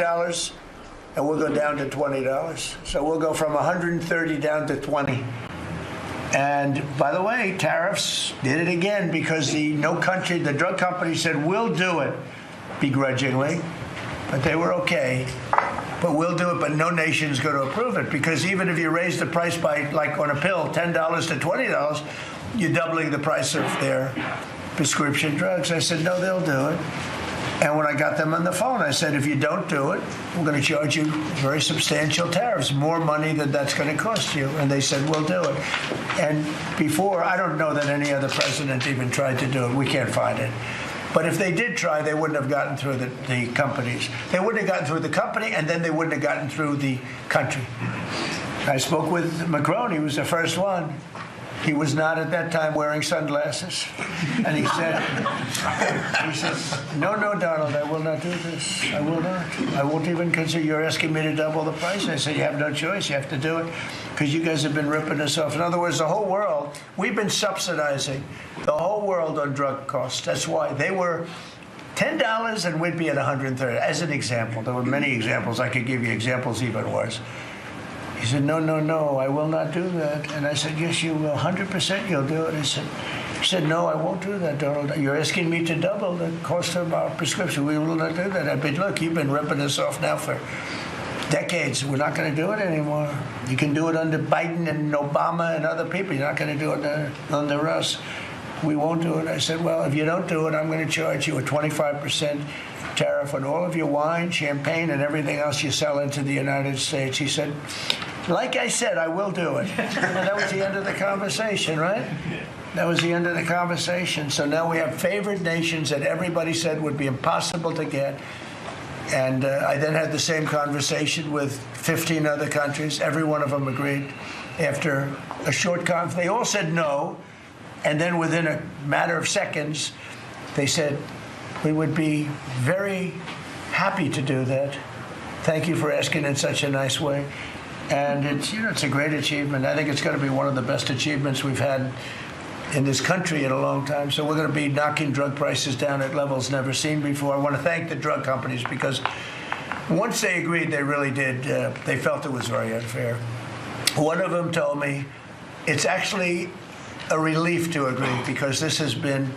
$50, and we'll go down to $20. So we'll go from 130 down to 20. And by the way, tariffs did it again because the drug company said, we'll do it begrudgingly, but they were okay. But we'll do it, but no nation's going to approve it because even if you raise the price by, like on a pill, $10 to $20, you're doubling the price of their prescription drugs. I said, no, they'll do it. And when I got them on the phone, I said, if you don't do it, we're going to charge you very substantial tariffs, more money than that's going to cost you. And they said, we'll do it. And before, I don't know that any other president even tried to do it. We can't find it. But if they did try, they wouldn't have gotten through the companies. They wouldn't have gotten through the company, and then they wouldn't have gotten through the country. I spoke with Macron. He was the first one. He was not at that time wearing sunglasses. And he said, no, Donald, I will not do this. I will not. I won't even consider. You're asking me to double the price. I said, you have no choice. You have to do it because you guys have been ripping us off. In other words, the whole world, we've been subsidizing the whole world on drug costs. That's why they were $10 and we'd be at 130. As an example, there were many examples. I could give you examples even worse. He said, no, I will not do that. And I said, yes, you will. 100% you'll do it. He said, no, I won't do that, Donald. You're asking me to double the cost of our prescription. We will not do that. I said, look, you've been ripping us off now for decades. We're not going to do it anymore. You can do it under Biden and Obama and other people. You're not going to do it under us. We won't do it. I said, well, if you don't do it, I'm going to charge you a 25% tariff on all of your wine, champagne, and everything else you sell into the United States. He said, like I said, I will do it. And that was the end of the conversation, right? That was the end of the conversation. So now we have favored nations that everybody said would be impossible to get. And I then had the same conversation with 15 other countries. Every one of them agreed. After a short conference, they all said no. And then within a matter of seconds, they said, we would be very happy to do that. Thank you for asking in such a nice way. And it's a great achievement. I think it's going to be one of the best achievements we've had in this country in a long time. So we're going to be knocking drug prices down at levels never seen before. I want to thank the drug companies because once they agreed, they really did. They felt it was very unfair. One of them told me it's actually a relief to agree because this has been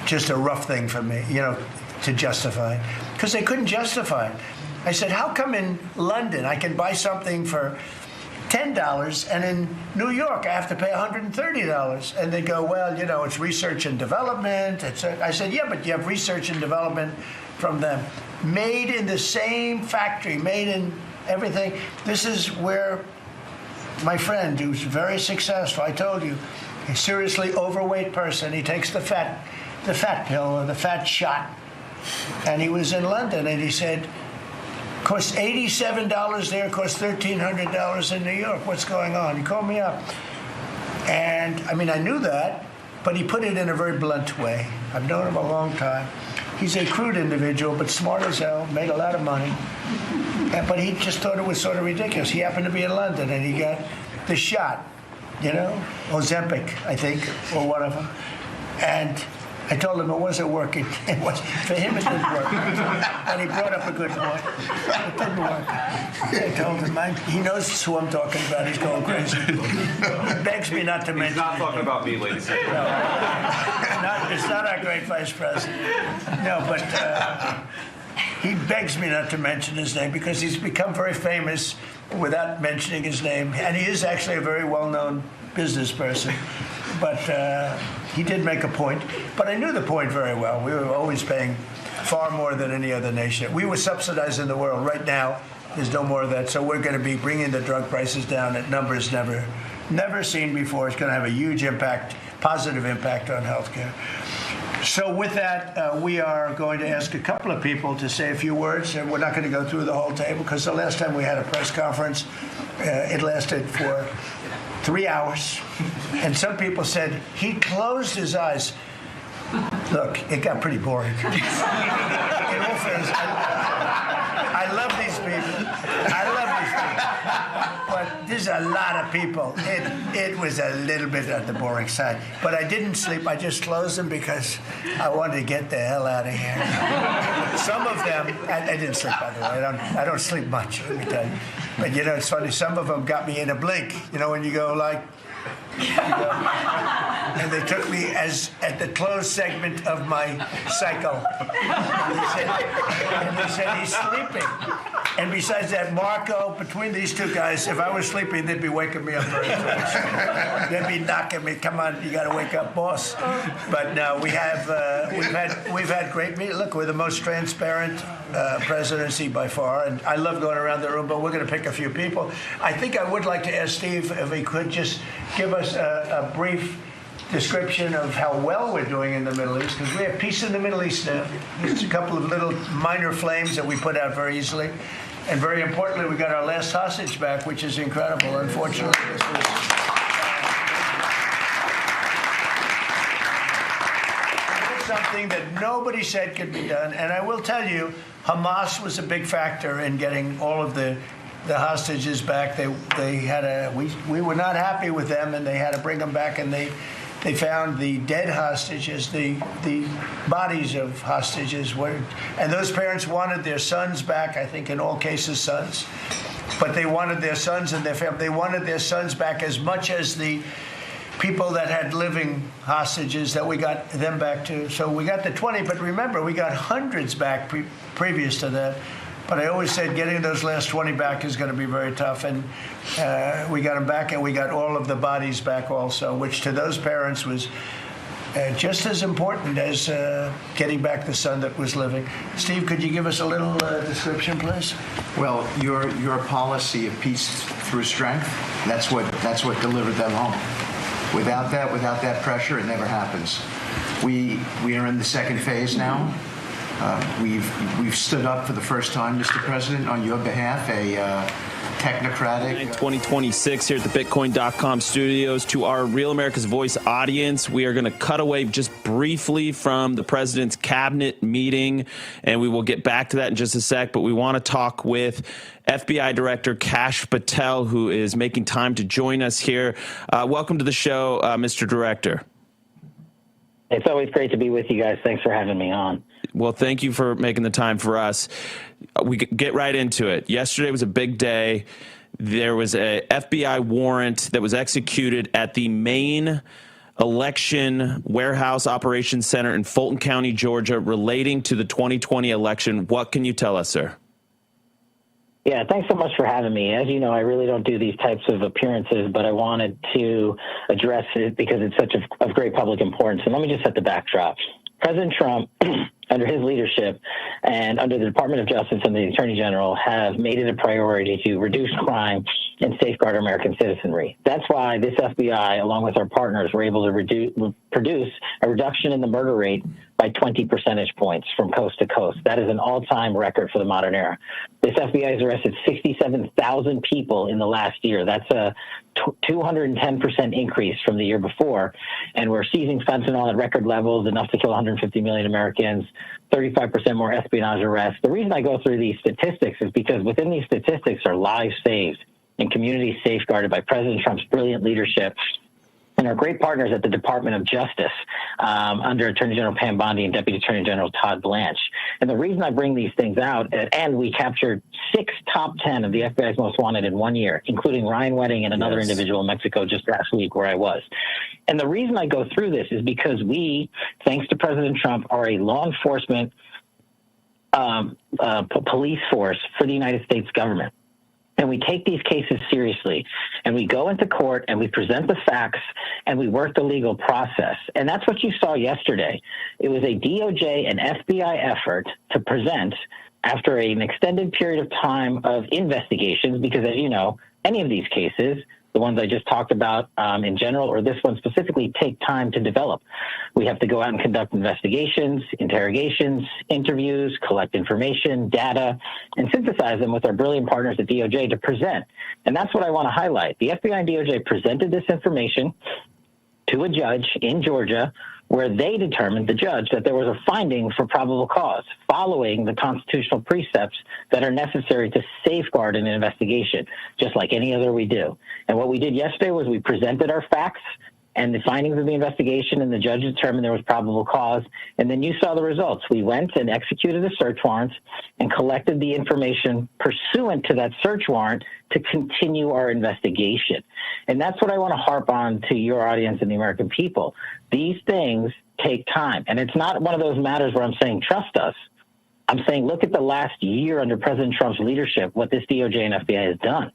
just a rough thing for me, to justify. Because they couldn't justify it. I said, how come in London I can buy something for $10 and in New York I have to pay $130? And they go, well, it's research and development. I said, yeah, but you have research and development from them. Made in the same factory, made in everything. This is where my friend, who's very successful, I told you, a seriously overweight person, he takes the fat pill or the fat shot. And he was in London and he said, costs $87 there, costs $1,300 in New York. What's going on? He called me up. And, I knew that, but he put it in a very blunt way. I've known him a long time. He's a crude individual, but smart as hell, made a lot of money. But he just thought it was sort of ridiculous. He happened to be in London, and he got the shot, Ozempic, I think, or one of them. And I told him it wasn't working. For him, it didn't work. And he brought up a good point. It didn't work. I told him, he knows who I'm talking about. He's going crazy. He begs me not to mention it. He's not talking about me, ladies and gentlemen. No, it's not our great vice president. No, but he begs me not to mention his name because he's become very famous without mentioning his name. And he is actually a very well-known business person. But he did make a point. But I knew the point very well. We were always paying far more than any other nation. We were subsidizing the world. Right now, there's no more of that. So we're going to be bringing the drug prices down at numbers never seen before. It's going to have a huge impact, positive impact on healthcare. So with that, we are going to ask a couple of people to say a few words. And we're not going to go through the whole table because the last time we had a press conference, it lasted for 3 hours. And some people said he closed his eyes. Look, it got pretty boring. In all fairness, I love these people. I love these people. But there's a lot of people. It was a little bit on the boring side. But I didn't sleep. I just closed them because I wanted to get the hell out of here. Some of them, I didn't sleep, by the way. I don't sleep much, let me tell you. But, you know, it's funny. Some of them got me in a blink. You know, when you go like... And they took me as at the closed segment of my cycle. And they said he's sleeping. And besides that, Marco, between these two guys, if I was sleeping, they'd be waking me up very fast. They'd be knocking me. Come on, you got to wake up, boss. But no, we've had great meetings. Look, we're the most transparent presidency by far, and I love going around the room. But we're going to pick a few people. I think I would like to ask Steve if he could just give us a brief description of how well we're doing in the Middle East, because we have peace in the Middle East now. There's a couple of little minor flames that we put out very easily. And very importantly, we got our last hostage back, which is incredible. Unfortunately, this was something that nobody said could be done. And I will tell you, Hamas was a big factor in getting all of the hostages back. We were not happy with them, and they had to bring them back, and they found the dead hostages, the bodies of hostages and those parents wanted their sons back, I think in all cases sons, but they wanted their sons and their family. They wanted their sons back as much as the people that had living hostages that we got them back to. So we got the 20, but remember, we got hundreds back previous to that. But I always said getting those last 20 back is going to be very tough. And we got them back, and we got all of the bodies back also, which to those parents was just as important as getting back the son that was living. Steve, could you give us a little description, please? Well, your policy of peace through strength, that's what delivered them home. Without that pressure, it never happens. We are in the second phase now. We've stood up for the first time, Mr. President, on your behalf, a technocratic. 2026 here at the Bitcoin.com studios. To our Real America's Voice audience, we are going to cut away just briefly from the president's cabinet meeting, and we will get back to that in just a sec. But we want to talk with FBI Director Kash Patel, who is making time to join us here. Welcome to the show, Mr. Director. It's always great to be with you guys. Thanks for having me on. Well, thank you for making the time for us. We get right into it. Yesterday was a big day. There was a FBI warrant that was executed at the main election warehouse operations center in Fulton County, Georgia, relating to the 2020 election. What can you tell us, sir? Yeah, thanks so much for having me. As you know, I really don't do these types of appearances, but I wanted to address it because it's such of great public importance. And let me just set the backdrop. President Trump, under his leadership and under the Department of Justice and the Attorney General, have made it a priority to reduce crime and safeguard American citizenry. That's why this FBI, along with our partners, were able to produce a reduction in the murder rate by 20 percentage points from coast to coast. That is an all-time record for the modern era. This FBI has arrested 67,000 people in the last year. That's a 210% increase from the year before. And we're seizing fentanyl at record levels, enough to kill 150 million Americans, 35% more espionage arrests. The reason I go through these statistics is because within these statistics are lives saved and communities safeguarded by President Trump's brilliant leadership and our great partners at the Department of Justice under Attorney General Pam Bondi and Deputy Attorney General Todd Blanche. And the reason I bring these things out, and we captured 6 top 10 of the FBI's most wanted in 1 year, including Ryan Wedding and another individual in Mexico just last week where I was. And the reason I go through this is because we, thanks to President Trump, are a law enforcement police force for the United States government. And we take these cases seriously, and we go into court and we present the facts and we work the legal process. And that's what you saw yesterday. It was a DOJ and FBI effort to present, after an extended period of time of investigations, because as you know, any of these cases, the ones I just talked about in general, or this one specifically, take time to develop. We have to go out and conduct investigations, interrogations, interviews, collect information, data, and synthesize them with our brilliant partners at DOJ to present. And that's what I want to highlight. The FBI and DOJ presented this information to a judge in Georgia where they determined, the judge, that there was a finding for probable cause following the constitutional precepts that are necessary to safeguard an investigation, just like any other we do. And what we did yesterday was we presented our facts and the findings of the investigation, and the judge determined there was probable cause. And then you saw the results. We went and executed a search warrant and collected the information pursuant to that search warrant to continue our investigation. And that's what I want to harp on to your audience and the American people. These things take time. And it's not one of those matters where I'm saying, trust us. I'm saying, look at the last year under President Trump's leadership, what this DOJ and FBI has done.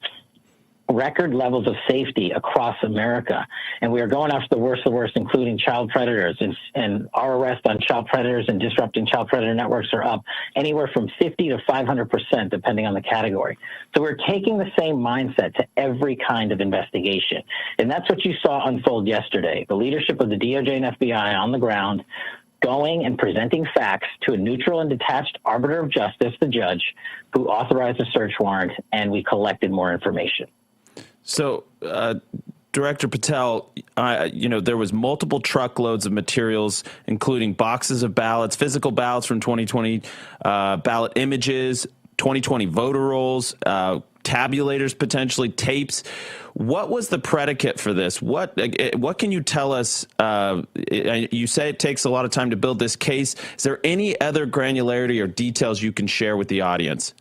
Record levels of safety across America. And we are going after the worst of the worst, including child predators. And our arrests on child predators and disrupting child predator networks are up anywhere from 50 to 500%, depending on the category. So we're taking the same mindset to every kind of investigation. And that's what you saw unfold yesterday. The leadership of the DOJ and FBI on the ground going and presenting facts to a neutral and detached arbiter of justice, the judge, who authorized a search warrant, and we collected more information. So, Director Patel, there was multiple truckloads of materials, including boxes of ballots, physical ballots from 2020, ballot images, 2020 voter rolls, tabulators, potentially tapes. What was the predicate for this? What can you tell us? You say it takes a lot of time to build this case. Is there any other granularity or details you can share with the audience?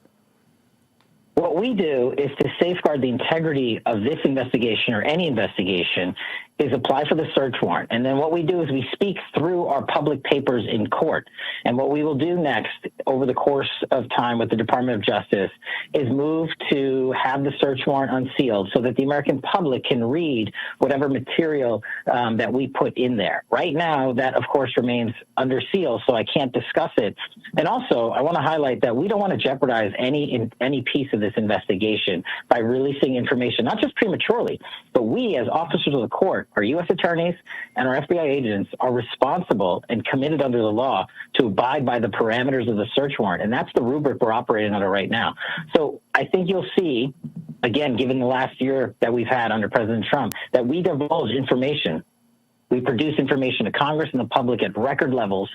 What we do is to safeguard the integrity of this investigation or any investigation is apply for the search warrant. And then what we do is we speak through our public papers in court. And what we will do next over the course of time with the Department of Justice is move to have the search warrant unsealed so that the American public can read whatever material that we put in there. Right now, that, of course, remains under seal, so I can't discuss it. And also, I want to highlight that we don't want to jeopardize any piece of this investigation by releasing information, not just prematurely, but we as officers of the court, our U.S. attorneys and our FBI agents are responsible and committed under the law to abide by the parameters of the search warrant. And that's the rubric we're operating under right now. So I think you'll see, again, given the last year that we've had under President Trump, that we divulge information. We produce information to Congress and the public at record levels,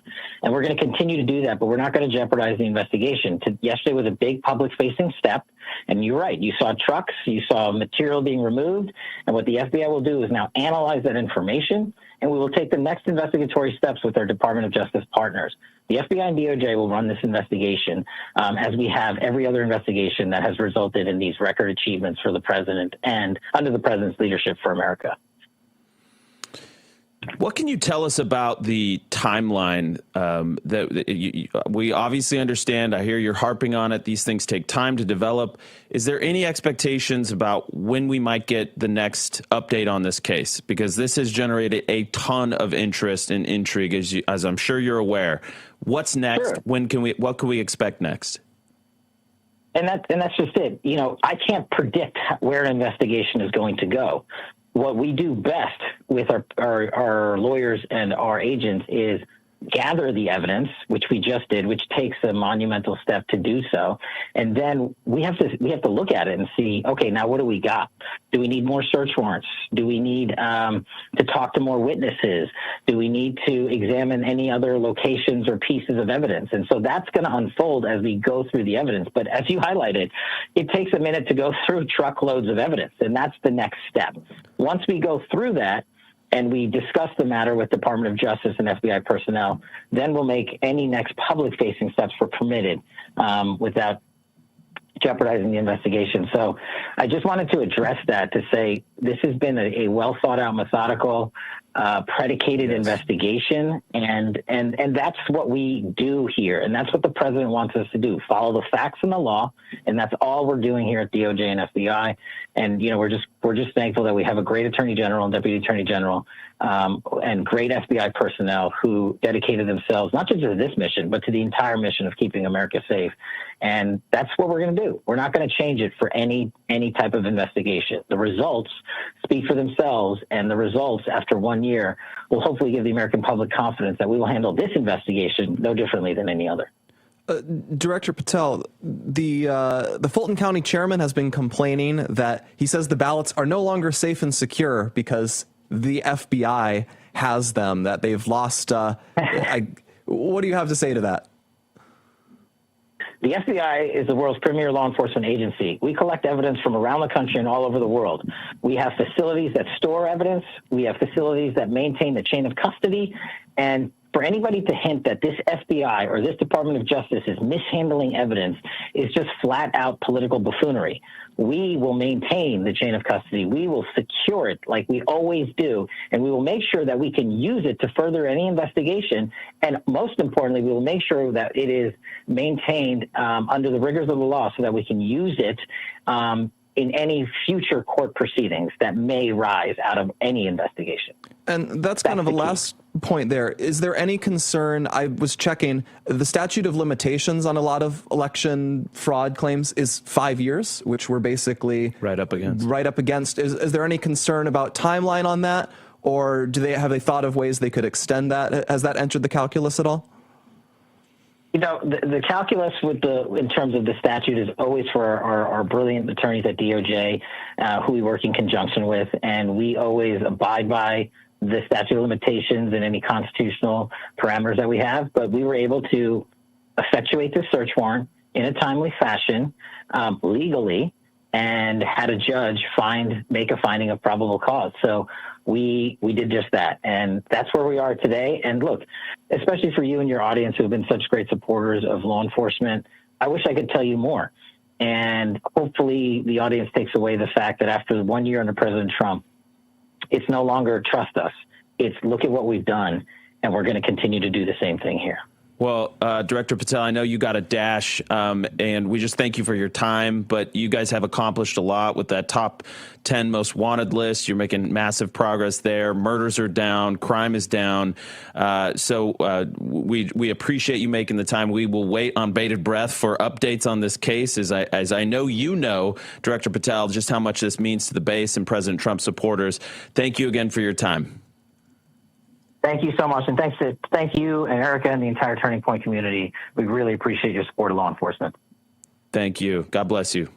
and we're going to continue to do that, but we're not going to jeopardize the investigation. Yesterday was a big public-facing step, and you're right. You saw trucks, you saw material being removed, and what the FBI will do is now analyze that information, and we will take the next investigatory steps with our Department of Justice partners. The FBI and DOJ will run this investigation as we have every other investigation that has resulted in these record achievements for the president and under the president's leadership for America. What can you tell us about the timeline we obviously understand? I hear you're harping on it. These things take time to develop. Is there any expectations about when we might get the next update on this case? Because this has generated a ton of interest and intrigue, as I'm sure you're aware. What's next? Sure. What can we expect next? And that's just it. I can't predict where an investigation is going to go. What we do best with our lawyers and our agents is gather the evidence, which we just did, which takes a monumental step to do so. And then we have to look at it and see, okay, now what do we got? Do we need more search warrants? Do we need to talk to more witnesses? Do we need to examine any other locations or pieces of evidence? And so that's going to unfold as we go through the evidence. But as you highlighted, it takes a minute to go through truckloads of evidence, and that's the next step. Once we go through that, and we discuss the matter with Department of Justice and FBI personnel, then we'll make any next public-facing steps for permitted without jeopardizing the investigation. So I just wanted to address that to say this has been a well-thought-out, methodical, predicated investigation, and that's what we do here, and that's what the president wants us to do: follow the facts and the law, and that's all we're doing here at DOJ and FBI. And we're just thankful that we have a great Attorney General and Deputy Attorney General and great FBI personnel who dedicated themselves not just to this mission, but to the entire mission of keeping America safe. And that's what we're going to do. We're not going to change it for any type of investigation. The results speak for themselves, and the results after 1 year will hopefully give the American public confidence that we will handle this investigation no differently than any other. Director Patel, the Fulton County chairman has been complaining that he says the ballots are no longer safe and secure because the FBI has them, that they've lost. What do you have to say to that? The FBI is the world's premier law enforcement agency. We collect evidence from around the country and all over the world. We have facilities that store evidence. We have facilities that maintain the chain of custody. And for anybody to hint that this FBI or this Department of Justice is mishandling evidence is just flat out political buffoonery. We will maintain the chain of custody. We will secure it like we always do, and we will make sure that we can use it to further any investigation. And most importantly, we will make sure that it is maintained under the rigors of the law so that we can use it in any future court proceedings that may rise out of any investigation. And that's kind of a last point there. Is there any concern? I was checking the statute of limitations on a lot of election fraud claims is 5 years, which we're basically right up against. Is there any concern about timeline on that, or have they thought of ways they could extend that? Has that entered the calculus at all? You know, the calculus in terms of the statute is always for our brilliant attorneys at DOJ, who we work in conjunction with, and we always abide by the statute of limitations and any constitutional parameters that we have. But we were able to effectuate this search warrant in a timely fashion, legally, and had a judge make a finding of probable cause. So we did just that, and that's where we are today. And look, especially for you and your audience who have been such great supporters of law enforcement, I wish I could tell you more. And hopefully the audience takes away the fact that after 1 year under President Trump, it's no longer trust us. It's look at what we've done, and we're going to continue to do the same thing here. Well, Director Patel, I know you got a dash, and we just thank you for your time, but you guys have accomplished a lot with that top 10 most wanted list. You're making massive progress there. Murders are down. Crime is down. So we appreciate you making the time. We will wait on bated breath for updates on this case, as I know you know, Director Patel, just how much this means to the base and President Trump supporters. Thank you again for your time. Thank you so much, and thank you and Erica and the entire Turning Point community. We really appreciate your support of law enforcement. Thank you. God bless you.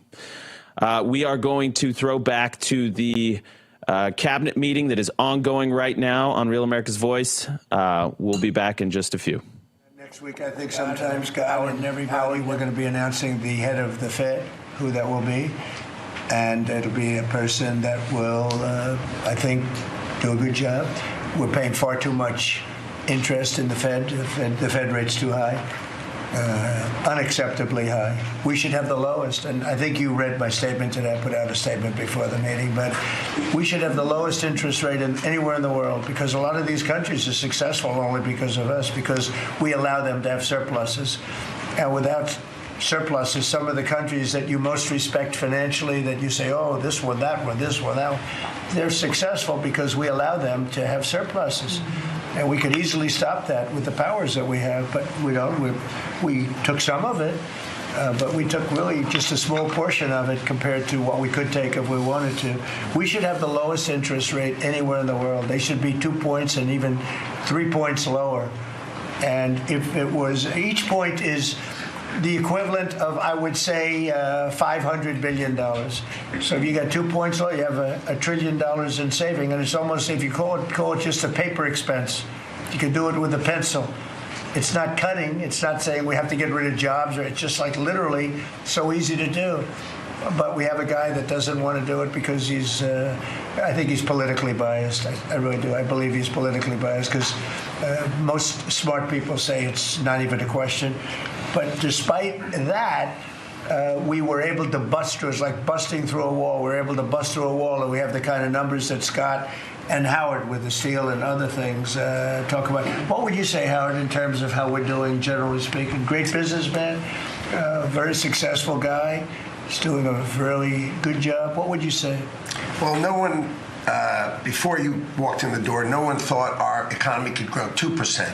We are going to throw back to the cabinet meeting that is ongoing right now on Real America's Voice. We'll be back in just a few. Next week, I think sometime, Scott and everybody, we're going to be announcing the head of the Fed, who that will be. And it'll be a person that will, I think, do a good job. We're paying far too much interest in the Fed. The Fed rate's too high, unacceptably high. We should have the lowest, and I think you read my statement today. I put out a statement before the meeting, but we should have the lowest interest rate anywhere in the world, because a lot of these countries are successful only because of us, because we allow them to have surpluses. And without surpluses, some of the countries that you most respect financially, that you say, oh, this one, that one, this one, that one, they're successful because we allow them to have surpluses. And we could easily stop that with the powers that we have, but we don't. We took some of it, but we took really just a small portion of it compared to what we could take if we wanted to. We should have the lowest interest rate anywhere in the world. They should be 2 points and even 3 points lower. And if it was, each point is the equivalent of, I would say, $500 billion. So if you got 2 points low, you have $1 trillion in saving, and it's almost, if you call it just a paper expense. You can do it with a pencil. It's not cutting. It's not saying we have to get rid of jobs, or it's just like literally so easy to do. But we have a guy that doesn't want to do it because he's, I think he's politically biased. I really do. I believe he's politically biased because most smart people say it's not even a question. But despite that, we were able to bust through. It's like busting through a wall. We're able to bust through a wall, and we have the kind of numbers that Scott and Howard with the steel and other things talk about. What would you say, Howard, in terms of how we're doing, generally speaking? Great businessman, very successful guy. He's doing a really good job. What would you say? Well, no one, before you walked in the door, no one thought our economy could grow 2%.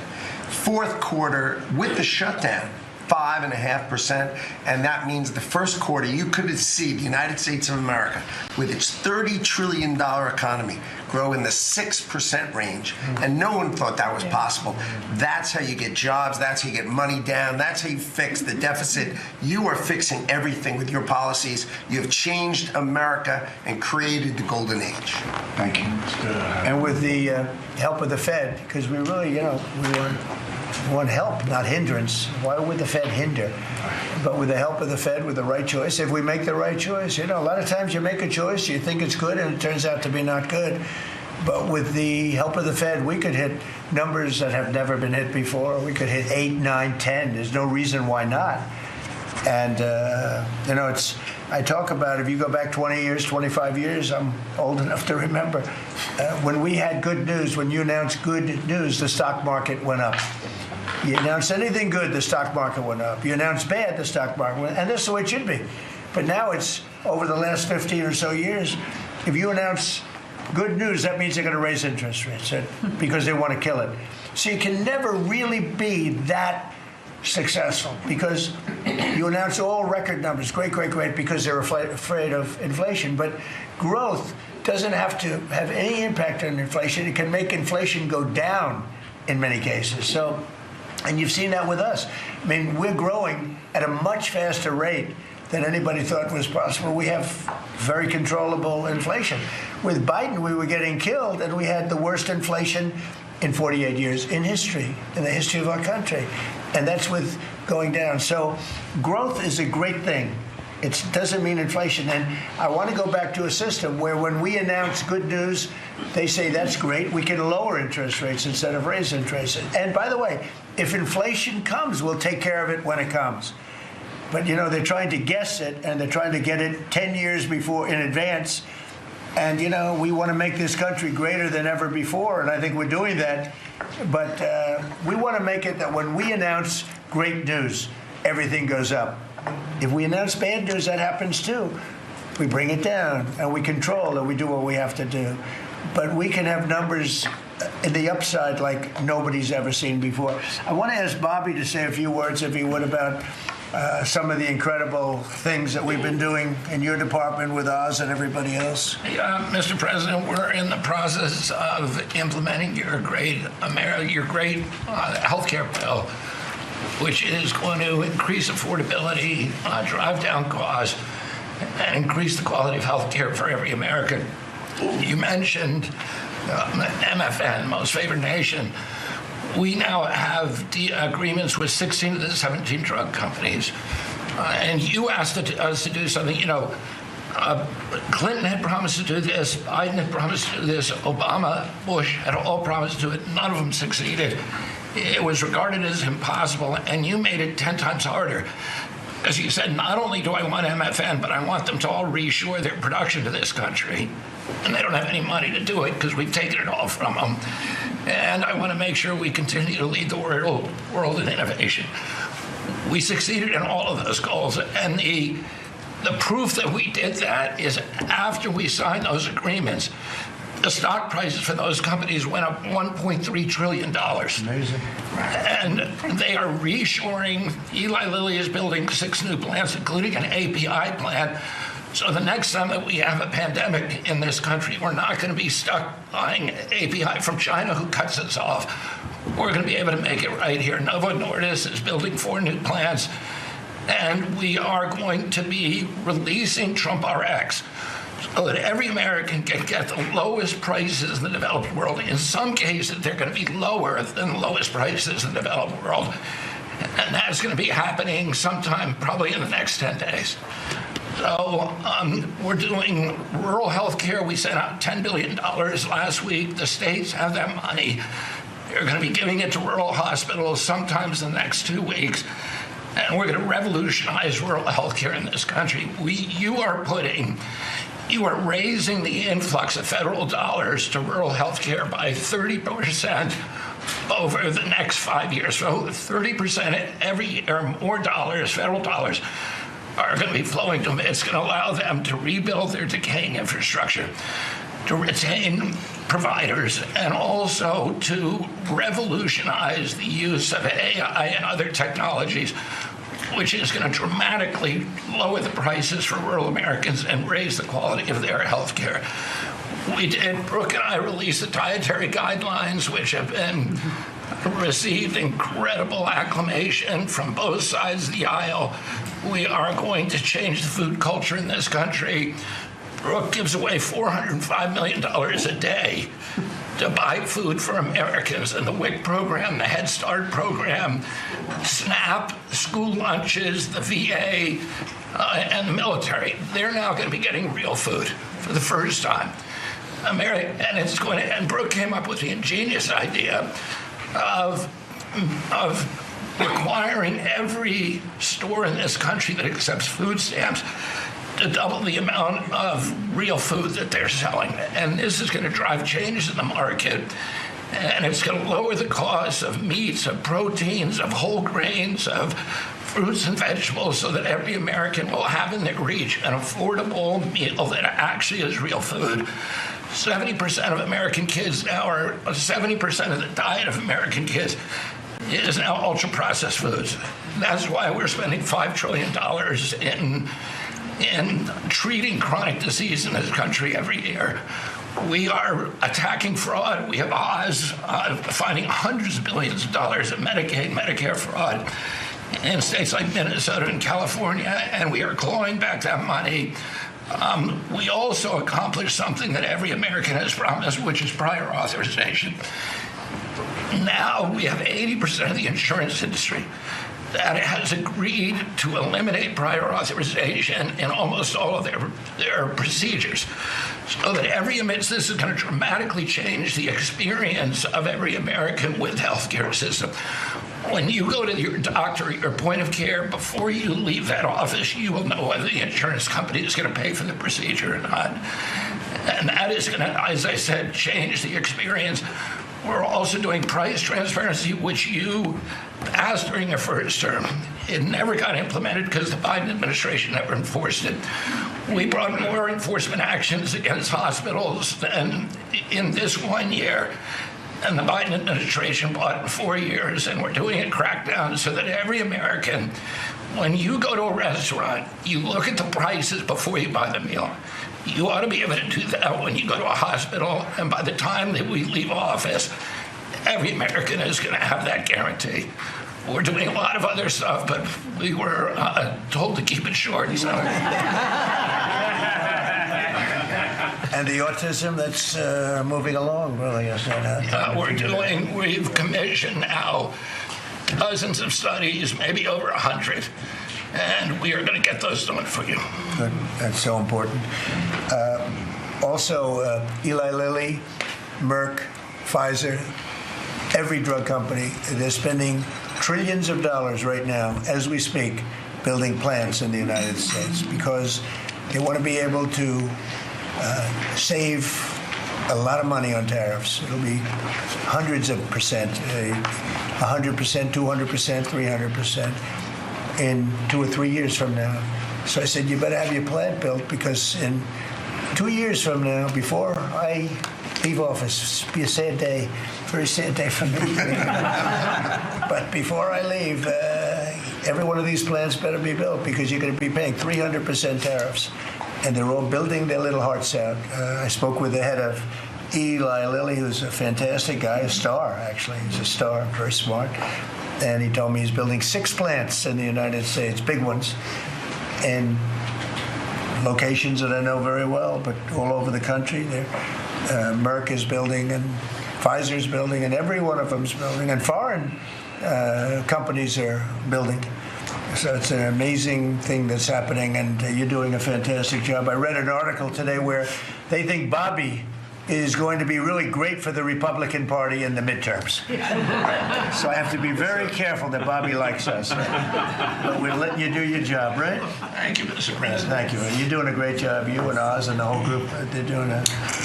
Fourth quarter, with the shutdown, 5.5%, and that means the first quarter you could see the United States of America, with its $30 trillion economy, grow in the 6% range, and no one thought that was possible. That's how you get jobs, that's how you get money down, that's how you fix the deficit. You are fixing everything with your policies. You have changed America and created the golden age. Thank you. And with the help of the Fed, because we really, we want help, not hindrance. Why would the Fed hinder? But with the help of the Fed, with the right choice, if we make the right choice, a lot of times you make a choice, you think it's good, and it turns out to be not good. But with the help of the Fed, we could hit numbers that have never been hit before. We could hit 8, 9, 10. There's no reason why not. And, I talk about, if you go back 20 years, 25 years, I'm old enough to remember, when we had good news, when you announced good news, the stock market went up. You announced anything good, the stock market went up. You announced bad, the stock market went up. And this is the way it should be. But now it's, over the last 15 or so years, if you announce good news, that means they're going to raise interest rates because they want to kill it. So you can never really be that successful because you announce all record numbers, great, because they're afraid of inflation. But growth doesn't have to have any impact on inflation. It can make inflation go down in many cases. So, and you've seen that with us. I mean, we're growing at a much faster rate than anybody thought was possible. We have very controllable inflation. With Biden, we were getting killed, and we had the worst inflation in 48 years in history, in the history of our country. And that's with going down. So growth is a great thing. It doesn't mean inflation. And I want to go back to a system where when we announce good news, they say that's great. We can lower interest rates instead of raise interest rates. And by the way, if inflation comes, we'll take care of it when it comes. But, they're trying to guess it, and they're trying to get it 10 years before in advance. And, we want to make this country greater than ever before, and I think we're doing that. But we want to make it that when we announce great news, everything goes up. If we announce bad news, that happens too. We bring it down, and we control, and we do what we have to do. But we can have numbers in the upside like nobody's ever seen before. I want to ask Bobby to say a few words, if he would, about some of the incredible things that we've been doing in your department with Oz and everybody else. Mr. President, we're in the process of implementing your great health care bill, which is going to increase affordability, drive down costs, and increase the quality of health care for every American. You mentioned MFN, Most Favored Nation. We now have agreements with 16 of the 17 drug companies. And you asked us to do something. Clinton had promised to do this. Biden had promised to do this. Obama, Bush had all promised to do it. None of them succeeded. It was regarded as impossible, and you made it 10 times harder. As you said, not only do I want MFN, but I want them to all reshore their production to this country. And they don't have any money to do it because we've taken it all from them. And I want to make sure we continue to lead the world in innovation. We succeeded in all of those goals. And the proof that we did that is after we signed those agreements, the stock prices for those companies went up $1.3 trillion. Amazing. And they are reshoring. Eli Lilly is building 6 new plants, including an API plant. So the next time that we have a pandemic in this country, we're not going to be stuck buying API from China, who cuts us off. We're going to be able to make it right here. Novo Nordisk is building 4 new plants, and we are going to be releasing Trump RX so that every American can get the lowest prices in the developed world. In some cases, they're going to be lower than the lowest prices in the developed world. And that's going to be happening sometime probably in the next 10 days. So we're doing rural health care. We sent out $10 billion last week. The states have that money. They're going to be giving it to rural hospitals sometimes in the next 2 weeks. And we're going to revolutionize rural health care in this country. You are raising the influx of federal dollars to rural health care by 30% over the next 5 years. So 30% every year, more dollars, federal dollars, are going to be flowing to them. It's going to allow them to rebuild their decaying infrastructure, to retain providers, and also to revolutionize the use of AI and other technologies which is going to dramatically lower the prices for rural Americans and raise the quality of their health care. Brooke and I released the dietary guidelines, which have been received incredible acclamation from both sides of the aisle. We are going to change the food culture in this country. Brooke gives away $405 million a day to buy food for Americans. And the WIC program, the Head Start program, SNAP, school lunches, the VA, and the military, they're now going to be getting real food for the first time. And Brooke came up with the ingenious idea of requiring every store in this country that accepts food stamps to double the amount of real food that they're selling. And this is going to drive changes in the market. And it's going to lower the cost of meats, of proteins, of whole grains, of fruits and vegetables, so that every American will have in their reach an affordable meal that actually is real food. 70% of American kids now are, 70% of the diet of American kids is now ultra-processed foods. That's why we're spending $5 trillion in treating chronic disease in this country every year. We are attacking fraud. We have Oz finding hundreds of billions of dollars of Medicaid, Medicare fraud in states like Minnesota and California, and we are clawing back that money. We also accomplished something that every American has promised, which is prior authorization. Now we have 80% of the insurance industry that has agreed to eliminate prior authorization in almost all of their procedures. So that this is going to dramatically change the experience of every American with the healthcare system. When you go to your doctor at your point of care, before you leave that office, you will know whether the insurance company is going to pay for the procedure or not. And that is going to, as I said, change the experience. We're also doing price transparency, which you asked during your first term. It never got implemented because the Biden administration never enforced it. We brought more enforcement actions against hospitals than in this 1 year. And the Biden administration bought in 4 years, and we're doing a crackdown so that every American, when you go to a restaurant, you look at the prices before you buy the meal. You ought to be able to do that when you go to a hospital, and by the time that we leave office, every American is going to have that guarantee. We're doing a lot of other stuff, but we were told to keep it short. So. And the autism that's moving along, really, is that? We've commissioned now dozens of studies, maybe over 100, and we are going to get those done for you. Good. That's so important. Also, Eli Lilly, Merck, Pfizer, every drug company, they're spending trillions of dollars right now, as we speak, building plants in the United States because they want to be able to save a lot of money on tariffs. It'll be hundreds of percent, 100%, 200%, 300% in 2 or 3 years from now. So I said, you better have your plant built because in 2 years from now, before I leave office, it'll be a sad day, very sad day for me. But before I leave, every one of these plants better be built because you're going to be paying 300% tariffs. And they're all building their little hearts out. I spoke with the head of Eli Lilly, who's a fantastic guy, a star, actually. He's a star, very smart. And he told me he's building 6 plants in the United States, big ones, in locations that I know very well, but all over the country. Merck is building, and Pfizer's building, and every one of them's building, and foreign companies are building. So it's an amazing thing that's happening, and you're doing a fantastic job. I read an article today where they think Bobby is going to be really great for the Republican Party in the midterms. So I have to be very careful that Bobby likes us. But we're letting you do your job, right? Thank you, Mr. President. Thank you. And you're doing a great job. You and Oz and the whole group, they're doing a...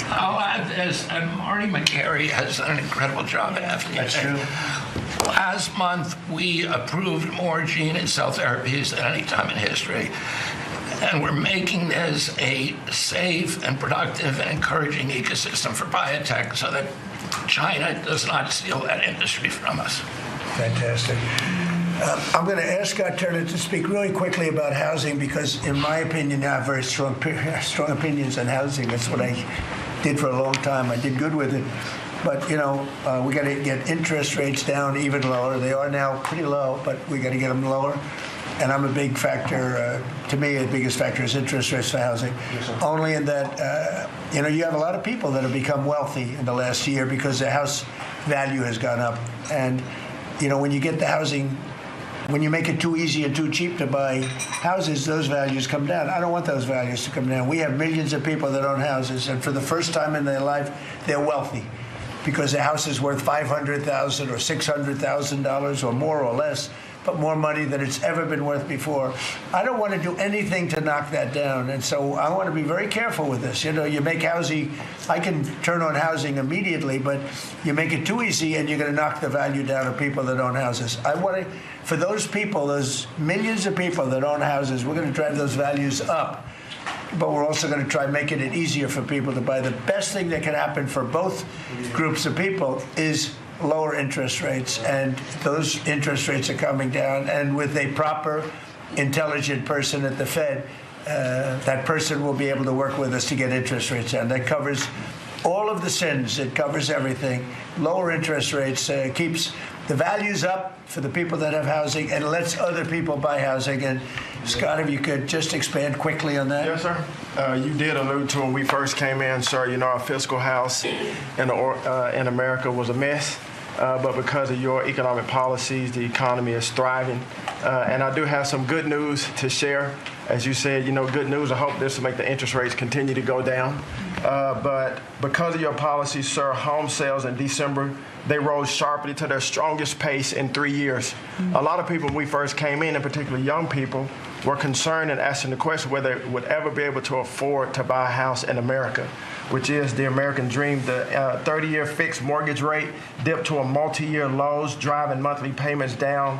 I'll add this, and Marty McGarry has done an incredible job at FDA. That's true. Last month, we approved more gene and cell therapies than any time in history. And we're making this a safe and productive and encouraging ecosystem for biotech so that China does not steal that industry from us. Fantastic. I'm going to ask Scott Turner to speak really quickly about housing because, in my opinion, I have very strong opinions on housing. That's what I did for a long time. I did good with it. But, we got to get interest rates down even lower. They are now pretty low, but we got to get them lower. And I'm a big factor. To me, the biggest factor is interest rates for housing. Yes, only in that, you have a lot of people that have become wealthy in the last year because their house value has gone up. And, when you get the housing, when you make it too easy and too cheap to buy houses, those values come down. I don't want those values to come down. We have millions of people that own houses, and for the first time in their life, they're wealthy because their house is worth $500,000 or $600,000 or more or less, but more money than it's ever been worth before. I don't want to do anything to knock that down, and so I want to be very careful with this. You make housing, I can turn on housing immediately, but you make it too easy and you're going to knock the value down of people that own houses. I want to, for those people, those millions of people that own houses, we're going to drive those values up. But we're also going to try making it easier for people to buy. The best thing that can happen for both groups of people is lower interest rates, and those interest rates are coming down. And with a proper, intelligent person at the Fed, that person will be able to work with us to get interest rates down. That covers all of the sins. It covers everything. Lower interest rates keeps the values up for the people that have housing and lets other people buy housing. And Scott, if you could just expand quickly on that. Yes, sir. You did allude to when we first came in, sir, our fiscal house in America was a mess. But because of your economic policies, the economy is thriving. And I do have some good news to share. As you said, good news. I hope this will make the interest rates continue to go down. But because of your policies, sir, home sales in December, they rose sharply to their strongest pace in 3 years. A lot of people, when we first came in, and particularly young people, were concerned and asking the question whether they would ever be able to afford to buy a house in America, which is the American dream. The 30-year fixed mortgage rate dipped to a multi-year lows, driving monthly payments down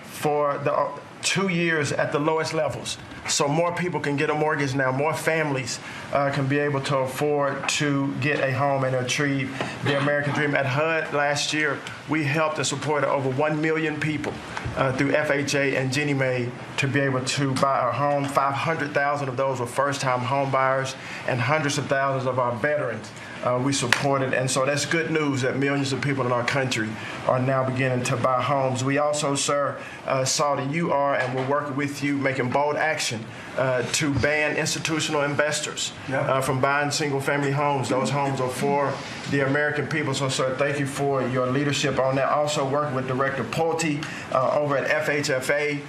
for the 2 years at the lowest levels. So more people can get a mortgage now. More families can be able to afford to get a home and achieve the American dream. At HUD last year, we helped and supported over 1 million people through FHA and Ginnie Mae to be able to buy a home. 500,000 of those were first-time home buyers, and hundreds of thousands of our veterans we supported. And so that's good news that millions of people in our country are now beginning to buy homes. We also, sir, saw that you are, and we're working with you, making bold action to ban institutional investors from buying single-family homes. Those homes are for the American people. So, sir, thank you for your leadership on that. Also working with Director Pulte over at FHFA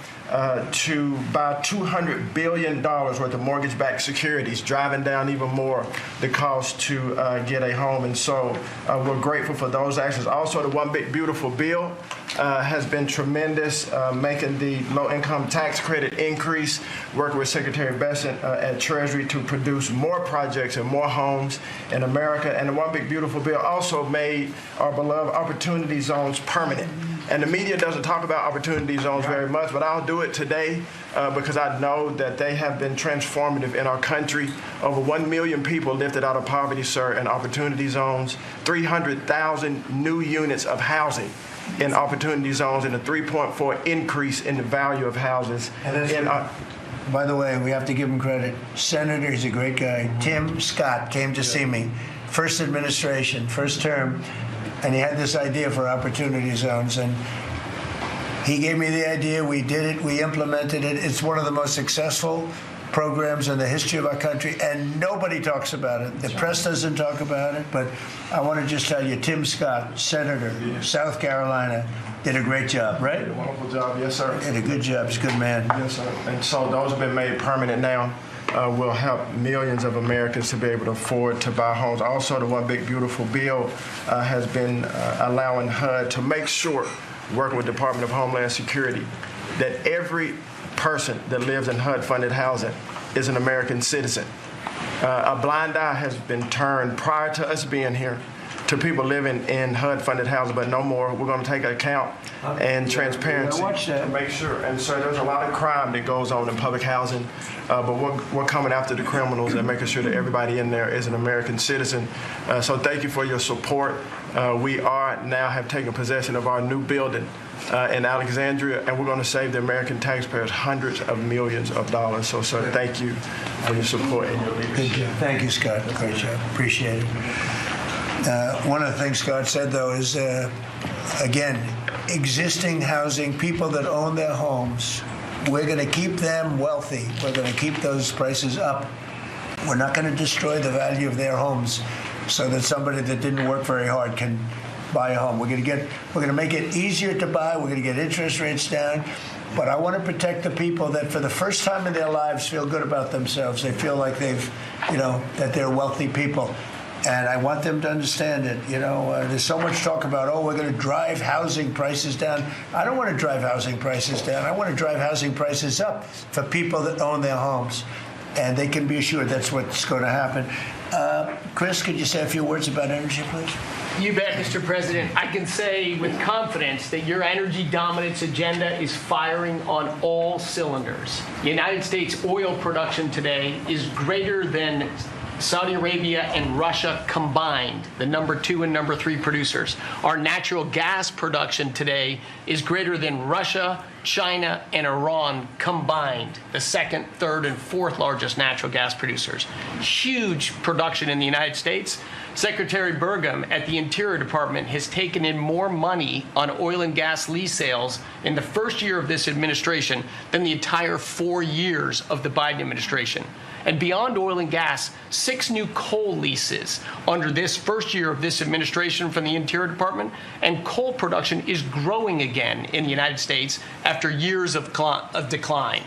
to buy $200 billion worth of mortgage-backed securities, driving down even more the cost to get a home. And so we're grateful for those actions. Also, the One Big Beautiful Bill has been tremendous, making the low-income tax credit increase, working with Secretary Bessent at Treasury to produce more projects and more homes in America. And the One Big Beautiful Bill also made our beloved opportunity zones permanent. And the media doesn't talk about opportunity zones very much, but I'll do it today because I know that they have been transformative in our country. Over 1 million people lifted out of poverty, sir, in opportunity zones, 300,000 new units of housing in opportunity zones, and a 3.4 increase in the value of houses. By the way, we have to give him credit. Senator, he's a great guy. Tim Scott came to see me, first administration, first term, and he had this idea for opportunity zones, and he gave me the idea. We did it. We implemented it. It's one of the most successful programs in the history of our country, and nobody talks about it. The press doesn't talk about it, but I want to just tell you, Tim Scott, Senator, South Carolina, did a great job, right? Did a wonderful job, yes, sir. Did a good job. He's a good man. Yes, sir. And so those have been made permanent now. Will help millions of Americans to be able to afford to buy homes. Also, the One Big Beautiful Bill has been allowing HUD to make sure, working with the Department of Homeland Security, that every person that lives in HUD-funded housing is an American citizen. A blind eye has been turned prior to us being here to people living in HUD-funded housing, but no more. We're going to take account and transparency to make sure. And so there's a lot of crime that goes on in public housing, but we're coming after the criminals and making sure that everybody in there is an American citizen. So thank you for your support. We are now have taken possession of our new building in Alexandria, and we're going to save the American taxpayers hundreds of millions of dollars. So, sir, thank you for your support and your leadership. Good job. Thank you, Scott. Great job. Appreciate it. One of the things Scott said, though, is, again, existing housing, people that own their homes, we're going to keep them wealthy. We're going to keep those prices up. We're not going to destroy the value of their homes so that somebody that didn't work very hard can buy a home. We're going to make it easier to buy. We're going to get interest rates down. But I want to protect the people that for the first time in their lives feel good about themselves. They feel like that they're wealthy people. And I want them to understand it. There's so much talk about, we're going to drive housing prices down. I don't want to drive housing prices down. I want to drive housing prices up for people that own their homes. And they can be assured that's what's going to happen. Chris, could you say a few words about energy, please? You bet, Mr. President. I can say with confidence that your energy dominance agenda is firing on all cylinders. The United States oil production today is greater than Saudi Arabia and Russia combined, the number 2 and number 3 producers. Our natural gas production today is greater than Russia, China, and Iran combined, the 2nd, 3rd, and 4th largest natural gas producers. Huge production in the United States. Secretary Burgum at the Interior Department has taken in more money on oil and gas lease sales in the first year of this administration than the entire 4 years of the Biden administration. And beyond oil and gas, 6 new coal leases under this first year of this administration from the Interior Department, and coal production is growing again in the United States after years of decline.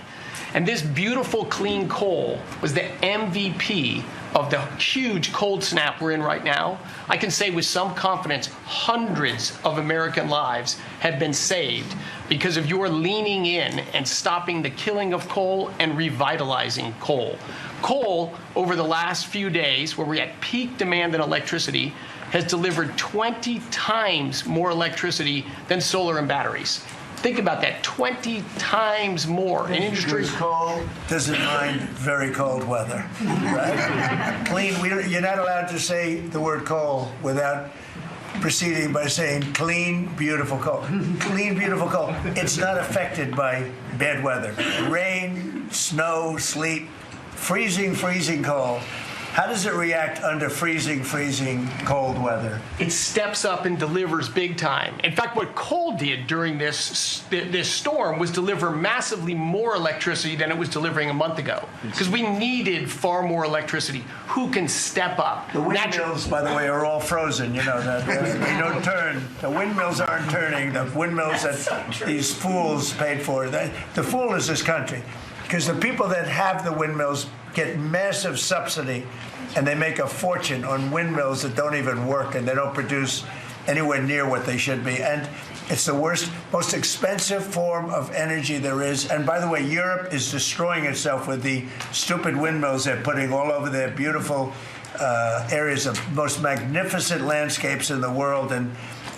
And this beautiful clean coal was the MVP of the huge cold snap we're in right now. I can say with some confidence, hundreds of American lives have been saved because of your leaning in and stopping the killing of coal and revitalizing coal. Coal, over the last few days, where we're at peak demand in electricity, has delivered 20 times more electricity than solar and batteries. Think about that, 20 times more. An industry Because coal doesn't mind very cold weather, right? You're not allowed to say the word coal without proceeding by saying clean, beautiful coal. Clean, beautiful coal. It's not affected by bad weather. Rain, snow, sleet, freezing cold. How does it react under freezing cold weather? It steps up and delivers big time. In fact, what coal did during this storm was deliver massively more electricity than it was delivering a month ago, because we needed far more electricity. Who can step up? The windmills, by the way, are all frozen. They don't turn. The windmills aren't turning. The windmills that these fools paid for. The fool is this country, because the people that have the windmills get massive subsidy, and they make a fortune on windmills that don't even work, and they don't produce anywhere near what they should be. And it's the worst, most expensive form of energy there is. And by the way, Europe is destroying itself with the stupid windmills they're putting all over their beautiful areas of most magnificent landscapes in the world, and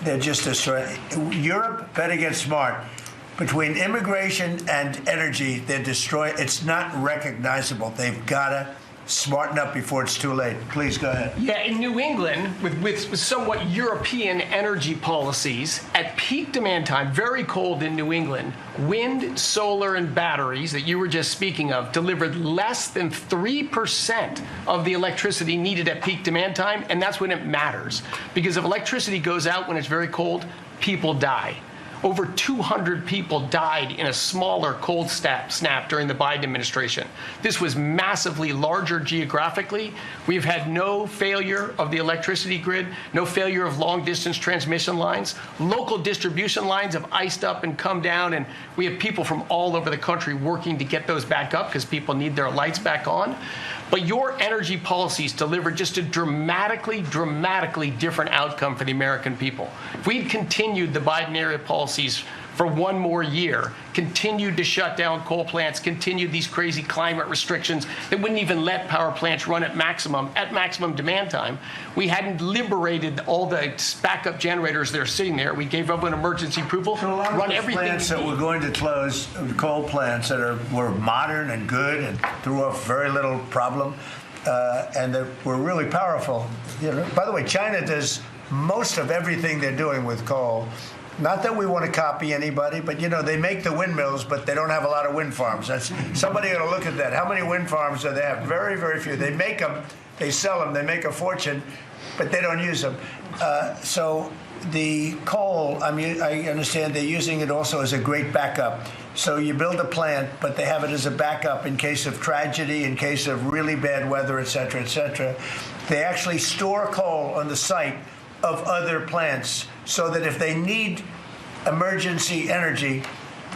they're just destroying. Europe, better get smart. Between immigration and energy, they're destroying. It's not recognizable. They've got to smarten up before it's too late. Please go ahead. Yeah, in New England, with somewhat European energy policies, at peak demand time, very cold in New England, wind, solar, and batteries that you were just speaking of delivered less than 3% of the electricity needed at peak demand time, and that's when it matters. Because if electricity goes out when it's very cold, people die. Over 200 people died in a smaller cold snap during the Biden administration. This was massively larger geographically. We've had no failure of the electricity grid, no failure of long-distance transmission lines. Local distribution lines have iced up and come down, and we have people from all over the country working to get those back up because people need their lights back on. But your energy policies delivered just a dramatically different outcome for the American people. If we'd continued the Biden-era policies for one more year, continued to shut down coal plants, continued these crazy climate restrictions that wouldn't even let power plants run at maximum demand time, we hadn't liberated all the backup generators that are sitting there. We gave up an emergency approval, So a lot run of everything. plants that we're going to close, coal plants that were modern and good and threw off very little problem, and that were really powerful. By the way, China does most of everything they're doing with coal Not that we want to copy anybody, but they make the windmills, but they don't have a lot of wind farms. Somebody ought to look at that. How many wind farms do they have? Very, very few. They make them, they sell them, they make a fortune, but they don't use them. So the coal, I understand they're using it also as a great backup. So you build a plant, but they have it as a backup in case of tragedy, in case of really bad weather, et cetera, et cetera. They actually store coal on the site of other plants so that if they need emergency energy,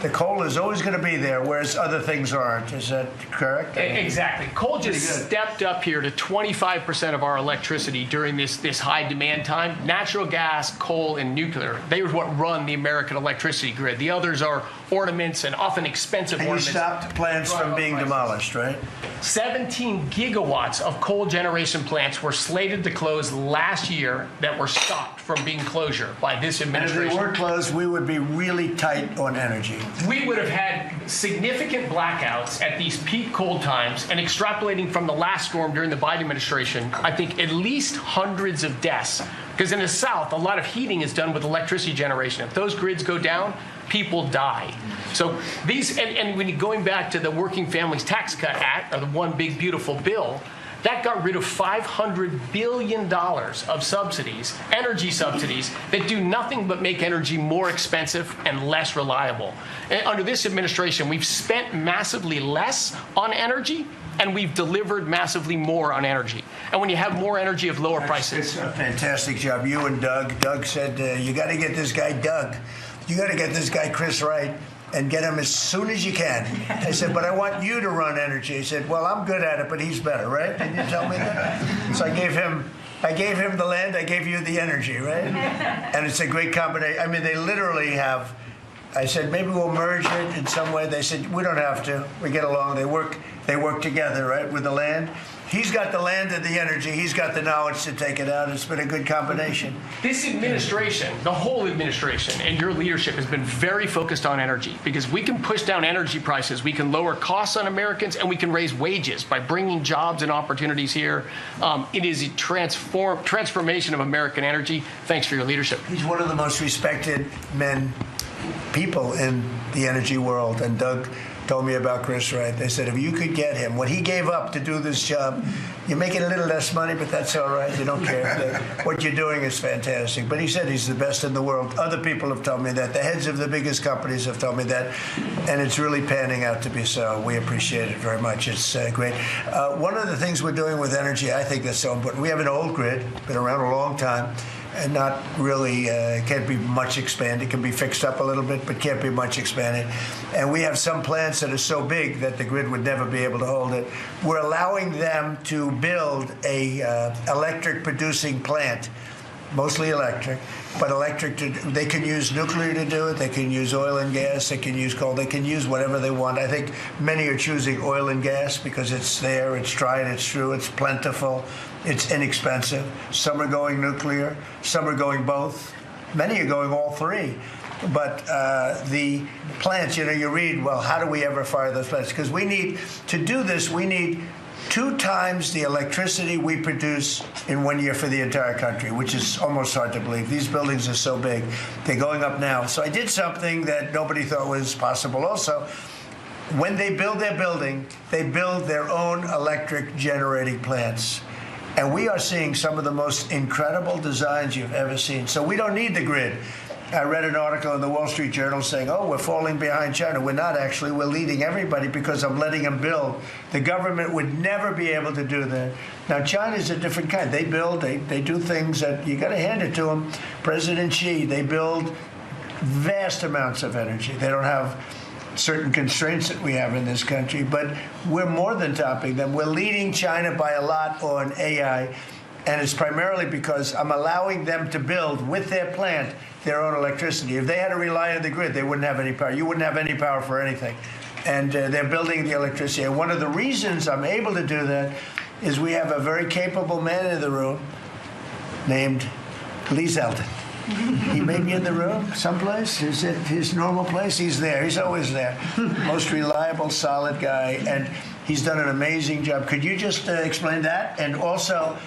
the coal is always going to be there, whereas other things aren't. Is that correct? Exactly. Coal just stepped up here to 25% of our electricity during this high demand time. Natural gas, coal, and nuclear, they are what run the American electricity grid. The others are ornaments and often expensive and ornaments. You stopped plants from being demolished, right? 17 gigawatts of coal generation plants were slated to close last year that were stopped from being closure by this administration. And if they were closed, we would be really tight on energy. We would have had significant blackouts at these peak cold times, and extrapolating from the last storm during the Biden administration, I think at least hundreds of deaths. Because in the South, a lot of heating is done with electricity generation. If those grids go down, people die. So these, and when you're going back to the Working Families Tax Cut Act, or the One Big Beautiful Bill, that got rid of $500 billion of subsidies, energy subsidies, that do nothing but make energy more expensive and less reliable. And under this administration, we've spent massively less on energy, and we've delivered massively more on energy. And when you have more energy of lower prices. It's a fantastic job. You and Doug. Doug said, you got to get this guy, Doug. You got to get this guy, Chris, Wright, and get him as soon as you can. I said, but I want you to run energy. He said, well, I'm good at it, but he's better, right? Didn't you tell me that? So I gave him the land, I gave you the energy, right? And it's a great combination. I mean, they literally have, I said, maybe we'll merge it in some way. They said, we don't have to. We get along. They work together, right, with the land. He's got the land and the energy. He's got the knowledge to take it out. It's been a good combination. This administration, the whole administration, and your leadership has been very focused on energy, because we can push down energy prices, we can lower costs on Americans, and we can raise wages by bringing jobs and opportunities here. It is a transformation of American energy. Thanks for your leadership. He's one of the most respected people in the energy world, and Doug told me about Chris Wright. They said, if you could get him, what he gave up to do this job, you're making a little less money, but that's all right. You don't care. What you're doing is fantastic. But he said he's the best in the world. Other people have told me that. The heads of the biggest companies have told me that. And it's really panning out to be so. We appreciate it very much. It's great. One of the things we're doing with energy, I think that's so important. We have an old grid, been around a long time, and not really, can't be much expanded. It can be fixed up a little bit, but can't be much expanded. And we have some plants that are so big that the grid would never be able to hold it. We're allowing them to build a electric producing plant, mostly electric, but they can use nuclear to do it, they can use oil and gas, they can use coal, they can use whatever they want. I think many are choosing oil and gas because it's there, it's tried, it's true, it's plentiful, it's inexpensive. Some are going nuclear, some are going both. Many are going all three. But the plants, you read, well, how do we ever fire those plants? Because to do this, we need 2 times the electricity we produce in 1 year for the entire country, which is almost hard to believe. These buildings are so big. They're going up now. So I did something that nobody thought was possible also. When they build their building, they build their own electric generating plants. And we are seeing some of the most incredible designs you've ever seen. So we don't need the grid. I read an article in the Wall Street Journal saying, oh, we're falling behind China. We're not actually. We're leading everybody because I'm letting them build. The government would never be able to do that. Now, China's a different kind. They build, they do things that you got to hand it to them. President Xi, they build vast amounts of energy. They don't have certain constraints that we have in this country, but we're more than topping them. We're leading China by a lot on AI, and it's primarily because I'm allowing them to build with their plant their own electricity. If they had to rely on the grid, they wouldn't have any power. You wouldn't have any power for anything. And they're building the electricity. And one of the reasons I'm able to do that is we have a very capable man in the room named Lee Zeldin. He may be in the room someplace. Is it his normal place? He's there. He's always there. Most reliable, solid guy. And he's done an amazing job. Could you just explain that? And also,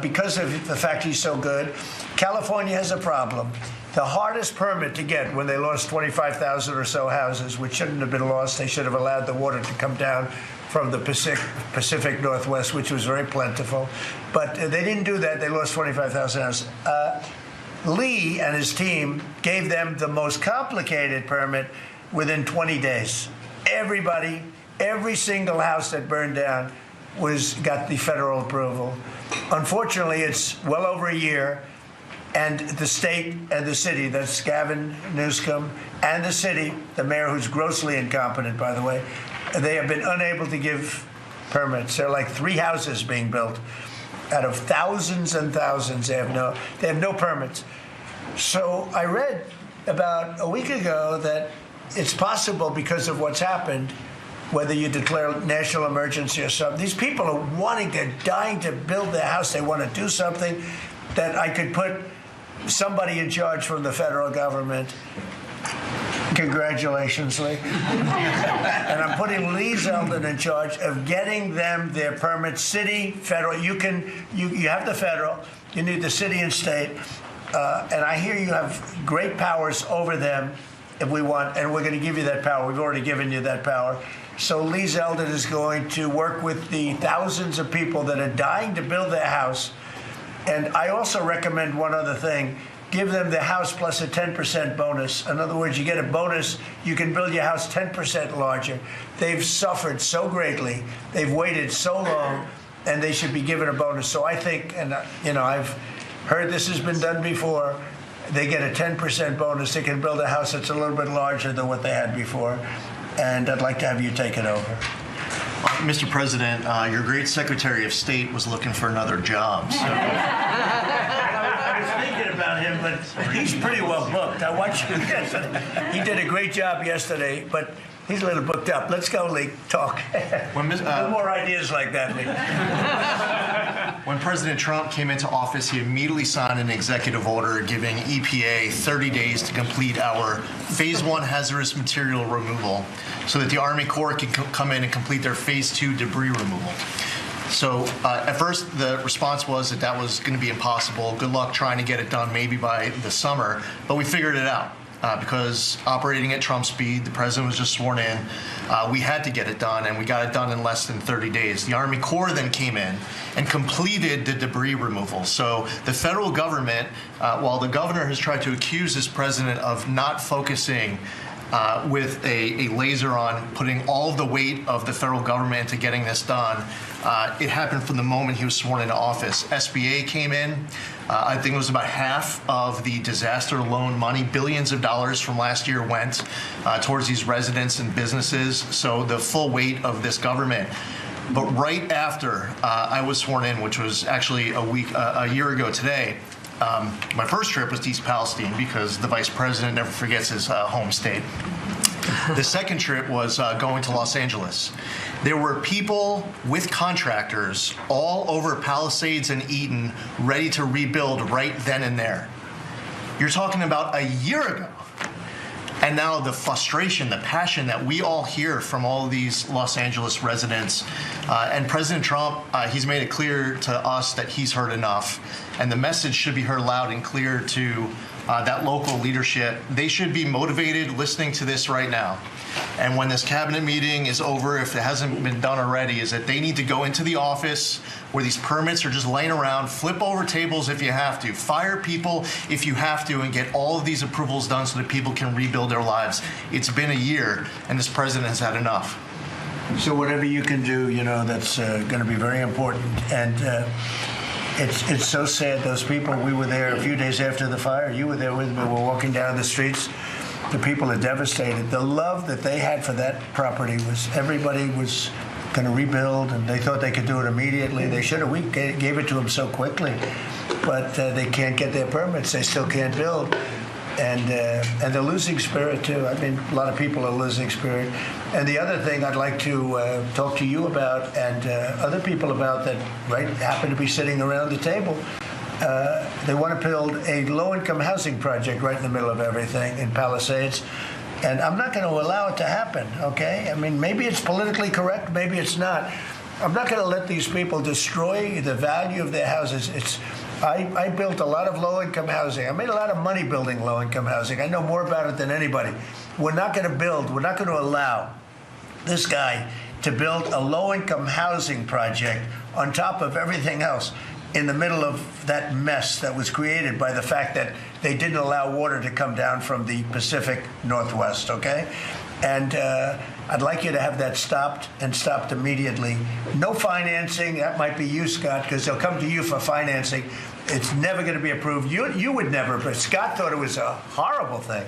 because of the fact he's so good, California has a problem. The hardest permit to get when they lost 25,000 or so houses, which shouldn't have been lost, they should have allowed the water to come down from the Pacific Northwest, which was very plentiful. But they didn't do that. They lost 25,000 houses. Lee and his team gave them the most complicated permit within 20 days. Every single house that burned down got the federal approval. Unfortunately, it's well over a year, and the state and the city, that's Gavin Newsom, and the city, the mayor, who's grossly incompetent, by the way, they have been unable to give permits. There are like 3 houses being built out of thousands and thousands. They have no permits. So I read about a week ago that it's possible, because of what's happened, whether you declare national emergency or something, these people are they're dying to build their house. They want to do something, that I could put somebody in charge from the federal government. Congratulations, Lee. And I'm putting Lee Zeldin in charge of getting them their permits, city, federal. You have the federal, you need the city and state. And I hear you have great powers over them if we want, and we're going to give you that power. We've already given you that power. So Lee Zeldin is going to work with the thousands of people that are dying to build their house. And I also recommend one other thing. Give them the house plus a 10% bonus. In other words, you get a bonus, you can build your house 10% larger. They've suffered so greatly. They've waited so long, and they should be given a bonus. So I think, and I've heard this has been done before, they get a 10% bonus. They can build a house that's a little bit larger than what they had before. And I'd like to have you take it over. Mr. President, your great Secretary of State was looking for another job. So. I was thinking about him, but he's pretty well booked. I watched him yesterday. He did a great job yesterday, but he's a little booked up. Let's go, Lee. Talk. No more ideas like that, Lee. When President Trump came into office, he immediately signed an executive order giving EPA 30 days to complete our Phase 1 hazardous material removal so that the Army Corps can come in and complete their Phase 2 debris removal. So at first, the response was that was going to be impossible. Good luck trying to get it done maybe by the summer. But we figured it out. Because operating at Trump speed, the president was just sworn in, we had to get it done, and we got it done in less than 30 days. The Army Corps then came in and completed the debris removal. So the federal government, while the governor has tried to accuse this president of not focusing with a laser on putting all of the weight of the federal government into getting this done, it happened from the moment he was sworn into office. SBA came in. I think it was about half of the disaster loan money, billions of dollars from last year, went towards these residents and businesses. So the full weight of this government. But right after I was sworn in, which was actually a year ago today, my first trip was to East Palestine, because the vice president never forgets his home state. The second trip was going to Los Angeles. There were people with contractors all over Palisades and Eaton ready to rebuild right then and there. You're talking about a year ago. And now the frustration, the passion that we all hear from all of these Los Angeles residents. And President Trump, he's made it clear to us that he's heard enough. And the message should be heard loud and clear to that local leadership. They should be motivated listening to this right now. And when this cabinet meeting is over, if it hasn't been done already, is that they need to go into the office where these permits are just laying around, flip over tables if you have to, fire people if you have to, and get all of these approvals done so that people can rebuild their lives. It's been a year, and this president has had enough. So whatever you can do, that's going to be very important. And it's so sad, those people. We were there a few days after the fire. You were there with me. We're walking down the streets. The people are devastated. The love that they had for that property was everybody was going to rebuild, and they thought they could do it immediately. They should have. We gave it to them so quickly, but they can't get their permits. They still can't build, and they're losing spirit too. I mean, a lot of people are losing spirit. And the other thing I'd like to talk to you about, and other people about that happen to be sitting around the table. They want to build a low-income housing project right in the middle of everything in Palisades. And I'm not going to allow it to happen, okay? I mean, maybe it's politically correct, maybe it's not. I'm not going to let these people destroy the value of their houses. I built a lot of low-income housing. I made a lot of money building low-income housing. I know more about it than anybody. We're not going to allow this guy to build a low-income housing project on top of everything else in the middle of that mess that was created by the fact that they didn't allow water to come down from the Pacific Northwest, okay? And I'd like you to have that stopped and stopped immediately. No financing. That might be you, Scott, because they'll come to you for financing. It's never going to be approved. You would never, but Scott thought it was a horrible thing.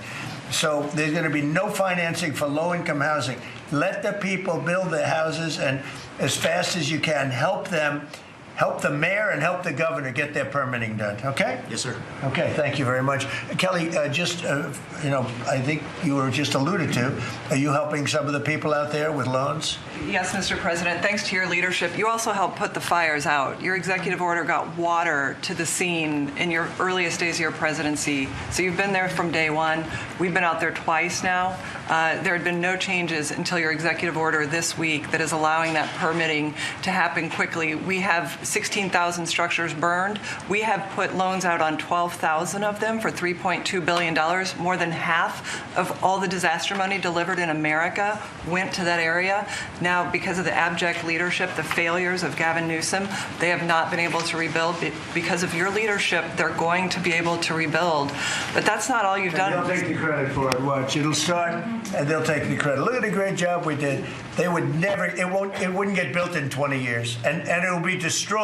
So there's going to be no financing for low-income housing. Let the people build their houses, and as fast as you can, help them. Help the mayor and help the governor get their permitting done, okay? Yes, sir. Okay, thank you very much. Kelly, I think you were just alluded to. Are you helping some of the people out there with loans? Yes, Mr. President. Thanks to your leadership, you also helped put the fires out. Your executive order got water to the scene in your earliest days of your presidency. So you've been there from day one. We've been out there twice now. There had been no changes until your executive order this week that is allowing that permitting to happen quickly. We have 16,000 structures burned. We have put loans out on 12,000 of them for $3.2 billion. More than half of all the disaster money delivered in America went to that area. Now, because of the abject leadership, the failures of Gavin Newsom, they have not been able to rebuild. Because of your leadership, they're going to be able to rebuild. But that's not all you've done. They'll take the credit for it. Watch, it'll start, and they'll take the credit. Look at the great job we did. They would never. It wouldn't get built in 20 years, and it will be destroyed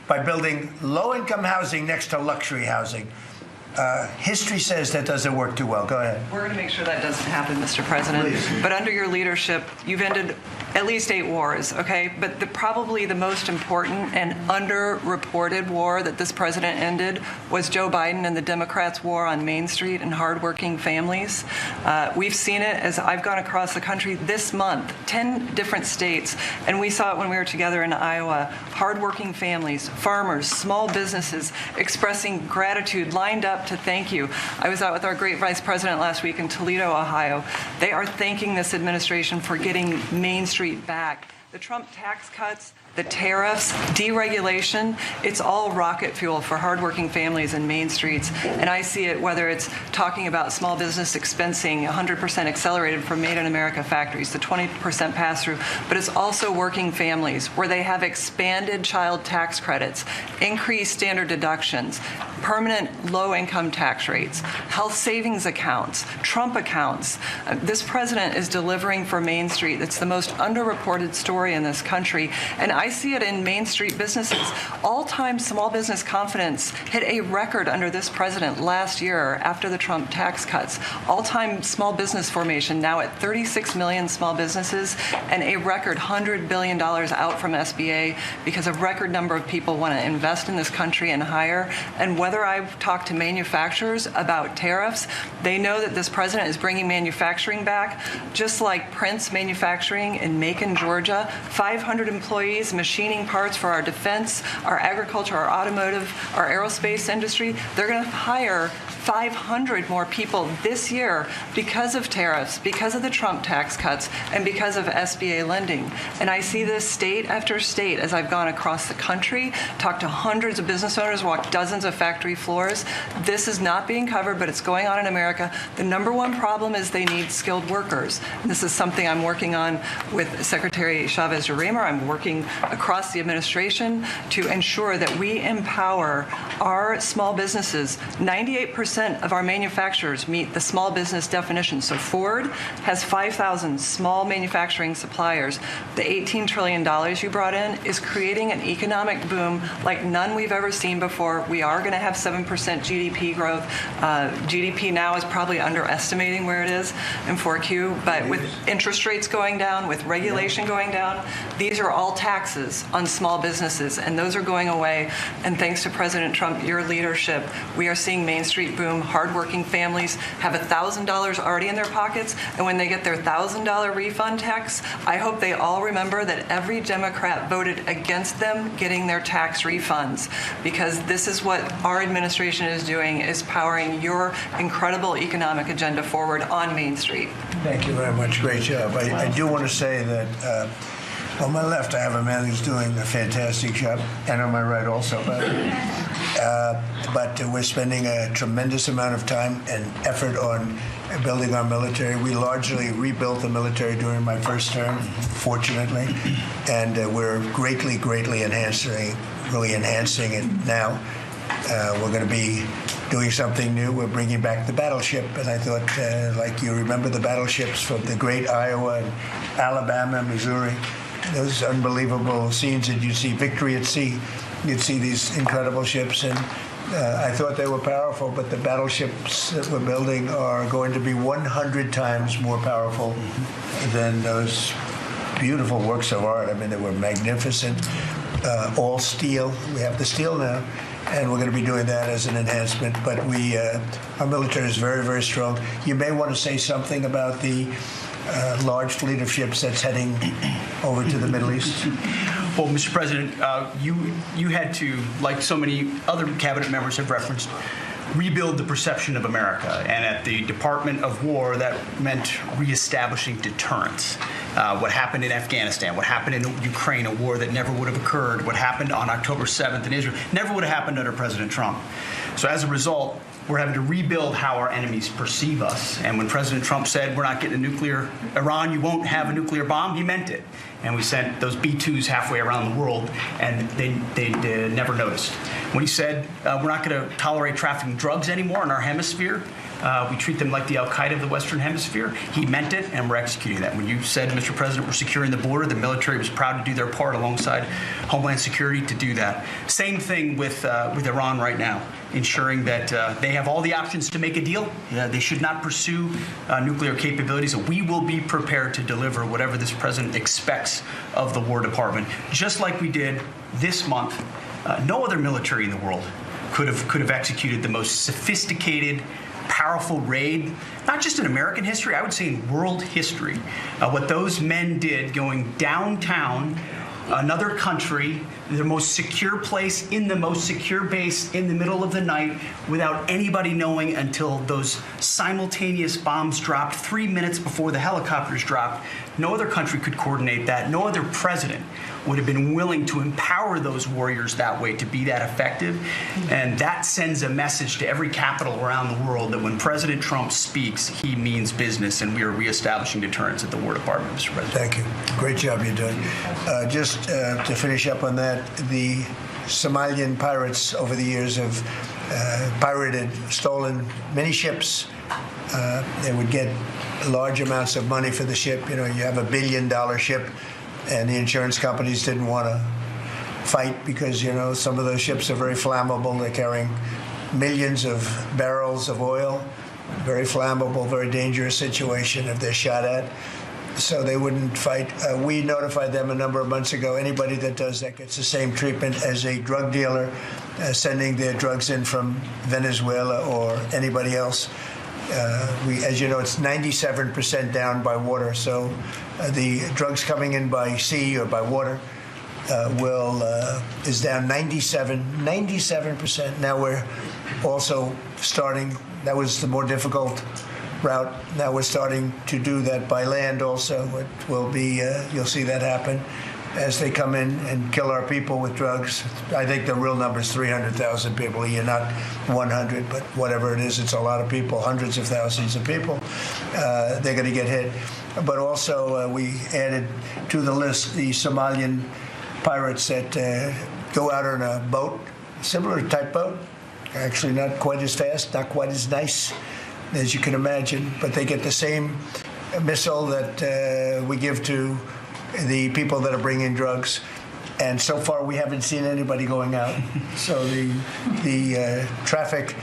by building low-income housing next to luxury housing. History says that doesn't work too well. Go ahead. We're going to make sure that doesn't happen, Mr. President. Please. But under your leadership, you've ended at least 8 wars, okay? But probably the most important and underreported war that this president ended was Joe Biden and the Democrats' war on Main Street and hardworking families. We've seen it as I've gone across the country this month, 10 different states, and we saw it when we were together in Iowa. Hardworking families, farmers, small businesses expressing gratitude, lined up to thank you. I was out with our great vice president last week in Toledo, Ohio. They are thanking this administration for getting Main Street back. The Trump tax cuts, the tariffs, deregulation, it's all rocket fuel for hardworking families in Main Streets. And I see it whether it's talking about small business expensing, 100% accelerated for Made in America factories, the 20% pass-through, but it's also working families where they have expanded child tax credits, increased standard deductions, permanent low-income tax rates, health savings accounts, Trump accounts. This president is delivering for Main Street. It's the most underreported story in this country. And I see it in Main Street businesses. All-time small business confidence hit a record under this president last year after the Trump tax cuts. All-time small business formation now at 36 million small businesses and a record $100 billion out from SBA because a record number of people want to invest in this country and hire. And whether I've talked to manufacturers about tariffs, they know that this president is bringing manufacturing back, just like Prince Manufacturing in Macon, Georgia. 500 employees machining parts for our defense, our agriculture, our automotive, our aerospace industry. They're going to hire 500 more people this year because of tariffs, because of the Trump tax cuts, and because of SBA lending. And I see this state after state as I've gone across the country, talked to hundreds of business owners, walked dozens of factory floors. This is not being covered, but it's going on in America. The number one problem is they need skilled workers. And this is something I'm working on with Secretary Chavez-Reimer. I'm working across the administration to ensure that we empower our small businesses. 98% of our manufacturers meet the small business definition. So Ford has 5,000 small manufacturing suppliers. The $18 trillion you brought in is creating an economic boom like none we've ever seen before. We are going to have 7% GDP growth. GDP now is probably underestimating where it is in 4Q, but with interest rates going down, with regulation going down, these are all taxes on small businesses, and those are going away. And thanks to President Trump, your leadership, we are seeing Main Street boom. Hardworking families have $1,000 already in their pockets, and when they get their $1,000 refund tax, I hope they all remember that every Democrat voted against them getting their tax refunds, because this is what our administration is doing, is powering your incredible economic agenda forward on Main Street. Thank you very much. Great job. I do want to say that on my left, I have a man who's doing a fantastic job, and on my right also. But But we're spending a tremendous amount of time and effort on building our military. We largely rebuilt the military during my first term, fortunately, and we're greatly enhancing it now. We're going to be doing something new. We're bringing back the battleship, and I thought, like you remember the battleships from the great Iowa and Alabama, Missouri, those unbelievable scenes that you see, Victory at Sea. You'd see these incredible ships, and I thought they were powerful, but the battleships that we're building are going to be 100 times more powerful than those beautiful works of art. I mean, they were magnificent, all steel. We have the steel now, and we're going to be doing that as an enhancement, but our military is very strong. You may want to say something about the large fleet of ships that's heading over to the Middle East. Well, Mr. President, you had to, like so many other cabinet members have referenced, rebuild the perception of America. And at the Department of War, that meant reestablishing deterrence. What happened in Afghanistan, what happened in Ukraine, a war that never would have occurred, what happened on October 7th in Israel, never would have happened under President Trump. So as a result, we're having to rebuild how our enemies perceive us. And when President Trump said, we're not getting a nuclear, Iran, you won't have a nuclear bomb, he meant it. And we sent those B-2s halfway around the world, and they never noticed. When he said, we're not going to tolerate trafficking drugs anymore in our hemisphere, we treat them like the Al-Qaeda of the Western Hemisphere, he meant it, and we're executing that. When you said, Mr. President, we're securing the border, the military was proud to do their part alongside Homeland Security to do that. Same thing with Iran right now, ensuring that they have all the options to make a deal. They should not pursue nuclear capabilities. We will be prepared to deliver whatever this president expects of the War Department, just like we did this month. No other military in the world could have executed the most sophisticated, powerful raid, not just in American history, I would say in world history. What those men did going downtown, another country, the most secure place in the most secure base in the middle of the night without anybody knowing until those simultaneous bombs dropped 3 minutes before the helicopters dropped. No other country could coordinate that. No other president would have been willing to empower those warriors that way to be that effective. And that sends a message to every capital around the world that when President Trump speaks, he means business, and we are reestablishing deterrence at the War Department, Mr. President. Thank you. Great job you're doing. Just to finish up on that, the Somalian pirates over the years have stolen many ships. They would get large amounts of money for the ship. You know, you have $1 billion ship, and the insurance companies didn't want to fight because, you know, some of those ships are very flammable. They're carrying millions of barrels of oil. Very flammable, very dangerous situation if they're shot at. So they wouldn't fight. We notified them a number of months ago. Anybody that does that gets the same treatment as a drug dealer sending their drugs in from Venezuela or anybody else. As you know, it's 97% down by water. So the drugs coming in by sea or by water is down 97%. Now we're also starting. That was the more difficult route. Now we're starting to do that by land also. It will be, you'll see that happen as they come in and kill our people with drugs. I think the real number is 300,000 people a year, not 100, but whatever it is, it's a lot of people, hundreds of thousands of people. They're going to get hit. But also we added to the list the Somalian pirates that go out on a boat, similar type boat, actually not quite as fast, not quite as nice as you can imagine, but they get the same missile that we give to the people that are bringing drugs. And so far, we haven't seen anybody going out. So the traffic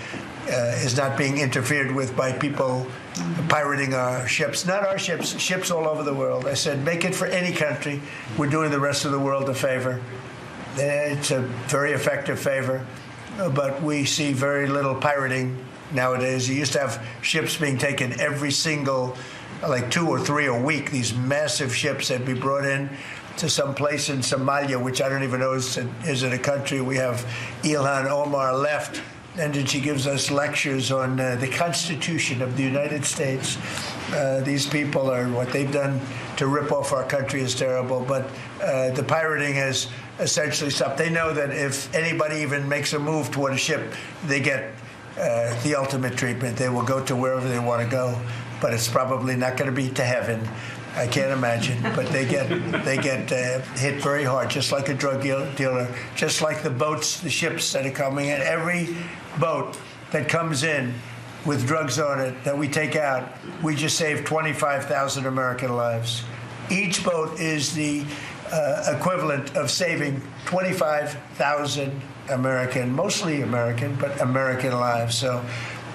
is not being interfered with by people pirating our ships. Not our ships, ships all over the world. I said, make it for any country. We're doing the rest of the world a favor. It's a very effective favor, but we see very little pirating nowadays. You used to have ships being taken every single, like 2 or 3 a week, these massive ships that be brought in to some place in Somalia, which I don't even know is it a country. We have Ilhan Omar left, and then she gives us lectures on the Constitution of the United States. These people are, what they've done to rip off our country is terrible, but the pirating has essentially stopped. They know that if anybody even makes a move toward a ship, they get the ultimate treatment. They will go to wherever they want to go, but it's probably not going to be to heaven. I can't imagine, but they get hit very hard, just like a drug dealer, just like the boats, the ships that are coming in. Every boat that comes in with drugs on it that we take out, we just saved 25,000 American lives. Each boat is the equivalent of saving 25,000 American, mostly American, but American lives. So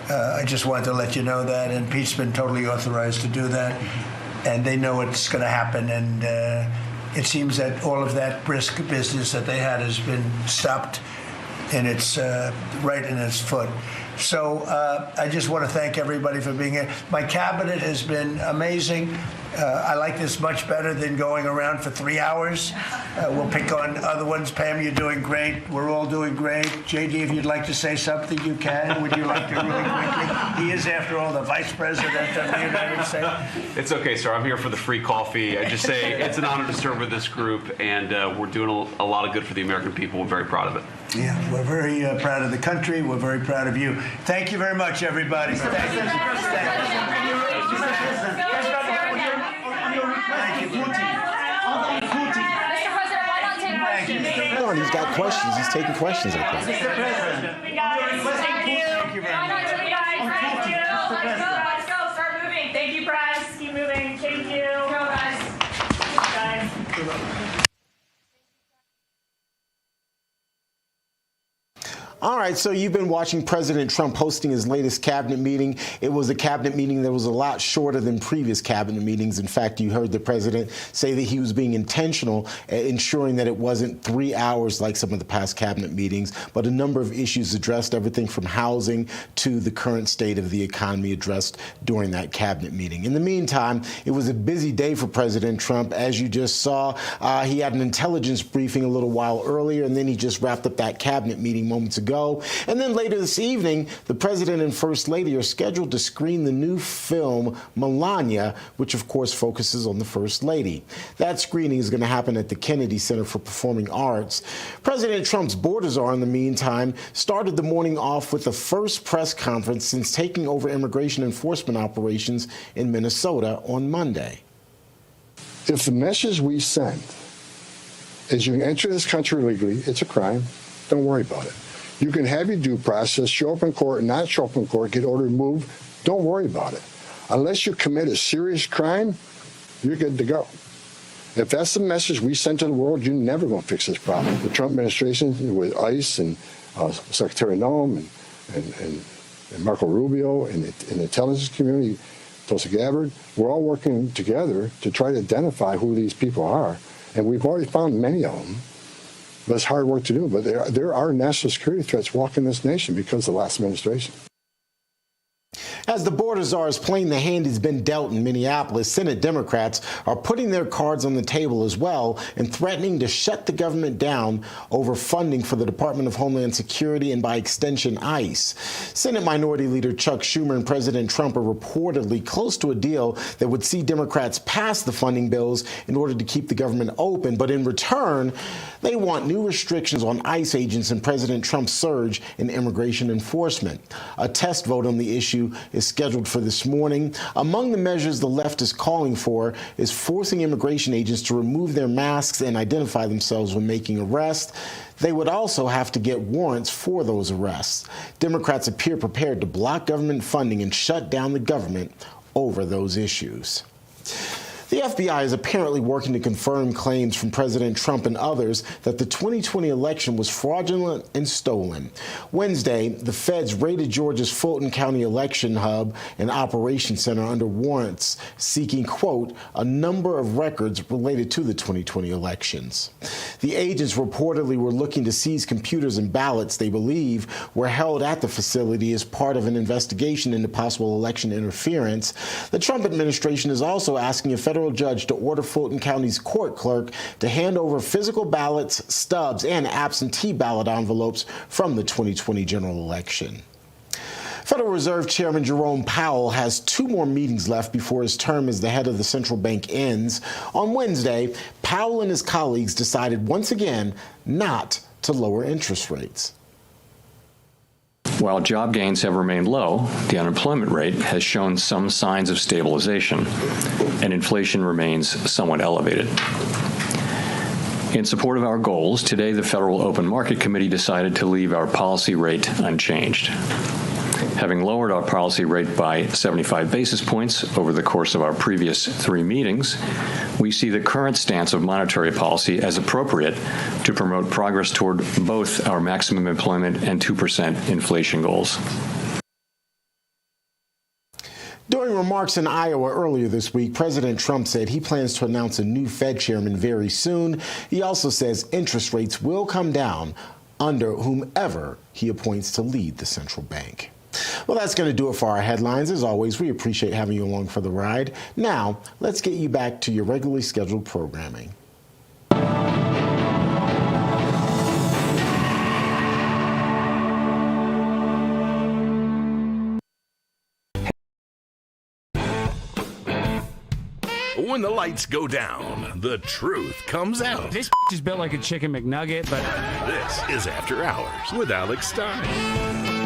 I just wanted to let you know that, and Pete's been totally authorized to do that, and they know it's going to happen, and it seems that all of that brisk business that they had has been stopped in its right in its foot. So I just want to thank everybody for being here. My cabinet has been amazing. I like this much better than going around for 3 hours. We'll pick on other ones. Pam, you're doing great. We're all doing great. JD, if you'd like to say something, you can. Would you like to really quickly? He is, after all, the Vice President of the United States. It's okay, sir. I'm here for the free coffee. I just say it's an honor to serve with this group, and we're doing a lot of good for the American people. We're very proud of it. Yeah, we're very proud of the country. We're very proud of you. Thank you very much, everybody. Thank you. Come on, he's got questions. He's taking questions. Mr. President. Thank you. Thank you very much. Thank you. Let's go. Start moving. Thank you, press. Keep moving. Thank you. Go, guys. Guys. All right, so you've been watching President Trump hosting his latest cabinet meeting. It was a cabinet meeting that was a lot shorter than previous cabinet meetings. In fact, you heard the president say that he was being intentional at ensuring that it wasn't 3 hours like some of the past cabinet meetings, but a number of issues addressed, everything from housing to the current state of the economy addressed during that cabinet meeting. In the meantime, it was a busy day for President Trump. As you just saw, he had an intelligence briefing a little while earlier, and then he just wrapped up that cabinet meeting moments ago. And then later this evening, the president and first lady are scheduled to screen the new film Melania, which of course focuses on the first lady. That screening is going to happen at the Kennedy Center for Performing Arts. President Trump's border czar, in the meantime, started the morning off with the first press conference since taking over immigration enforcement operations in Minnesota on Monday. If the message we send is you can enter this country legally, it's a crime, don't worry about it. You can have your due process, show up in court, not show up in court, get ordered removed. Don't worry about it. Unless you commit a serious crime, you're good to go. If that's the message we send to the world, you're never going to fix this problem. The Trump administration with ICE and Secretary Noem and Marco Rubio and the intelligence community, Tulsi Gabbard, we're all working together to try to identify who these people are. And we've already found many of them. But it's hard work to do. But there are national security threats walking this nation because of the last administration. As the border czar is playing the hand he's been dealt in Minneapolis, Senate Democrats are putting their cards on the table as well and threatening to shut the government down over funding for the Department of Homeland Security and, by extension, ICE. Senate Minority Leader Chuck Schumer and President Trump are reportedly close to a deal that would see Democrats pass the funding bills in order to keep the government open. But in return, they want new restrictions on ICE agents and President Trump's surge in immigration enforcement. A test vote on the issue is scheduled for this morning. Among the measures the left is calling for is forcing immigration agents to remove their masks and identify themselves when making arrests. They would also have to get warrants for those arrests. Democrats appear prepared to block government funding and shut down the government over those issues. The FBI is apparently working to confirm claims from President Trump and others that the 2020 election was fraudulent and stolen. Wednesday, the feds raided Georgia's Fulton County election hub and operations center under warrants seeking, quote, a number of records related to the 2020 elections. The agents reportedly were looking to seize computers and ballots they believe were held at the facility as part of an investigation into possible election interference. The Trump administration is also asking a federal judge to order Fulton County's court clerk to hand over physical ballots, stubs, and absentee ballot envelopes from the 2020 general election. Federal Reserve Chairman Jerome Powell has 2 more meetings left before his term as the head of the central bank ends. On Wednesday, Powell and his colleagues decided once again not to lower interest rates. While job gains have remained low, the unemployment rate has shown some signs of stabilization, and inflation remains somewhat elevated. In support of our goals, today the Federal Open Market Committee decided to leave our policy rate unchanged. Having lowered our policy rate by 75 basis points over the course of our previous 3 meetings, we see the current stance of monetary policy as appropriate to promote progress toward both our maximum employment and 2% inflation goals. During remarks in Iowa earlier this week, President Trump said he plans to announce a new Fed chairman very soon. He also says interest rates will come down under whomever he appoints to lead the central bank. Well, that's going to do it for our headlines. As always, we appreciate having you along for the ride. Now, let's get you back to your regularly scheduled programming. When the lights go down, the truth comes out. This is built like a chicken McNugget, but... This is After Hours with Alex Stein.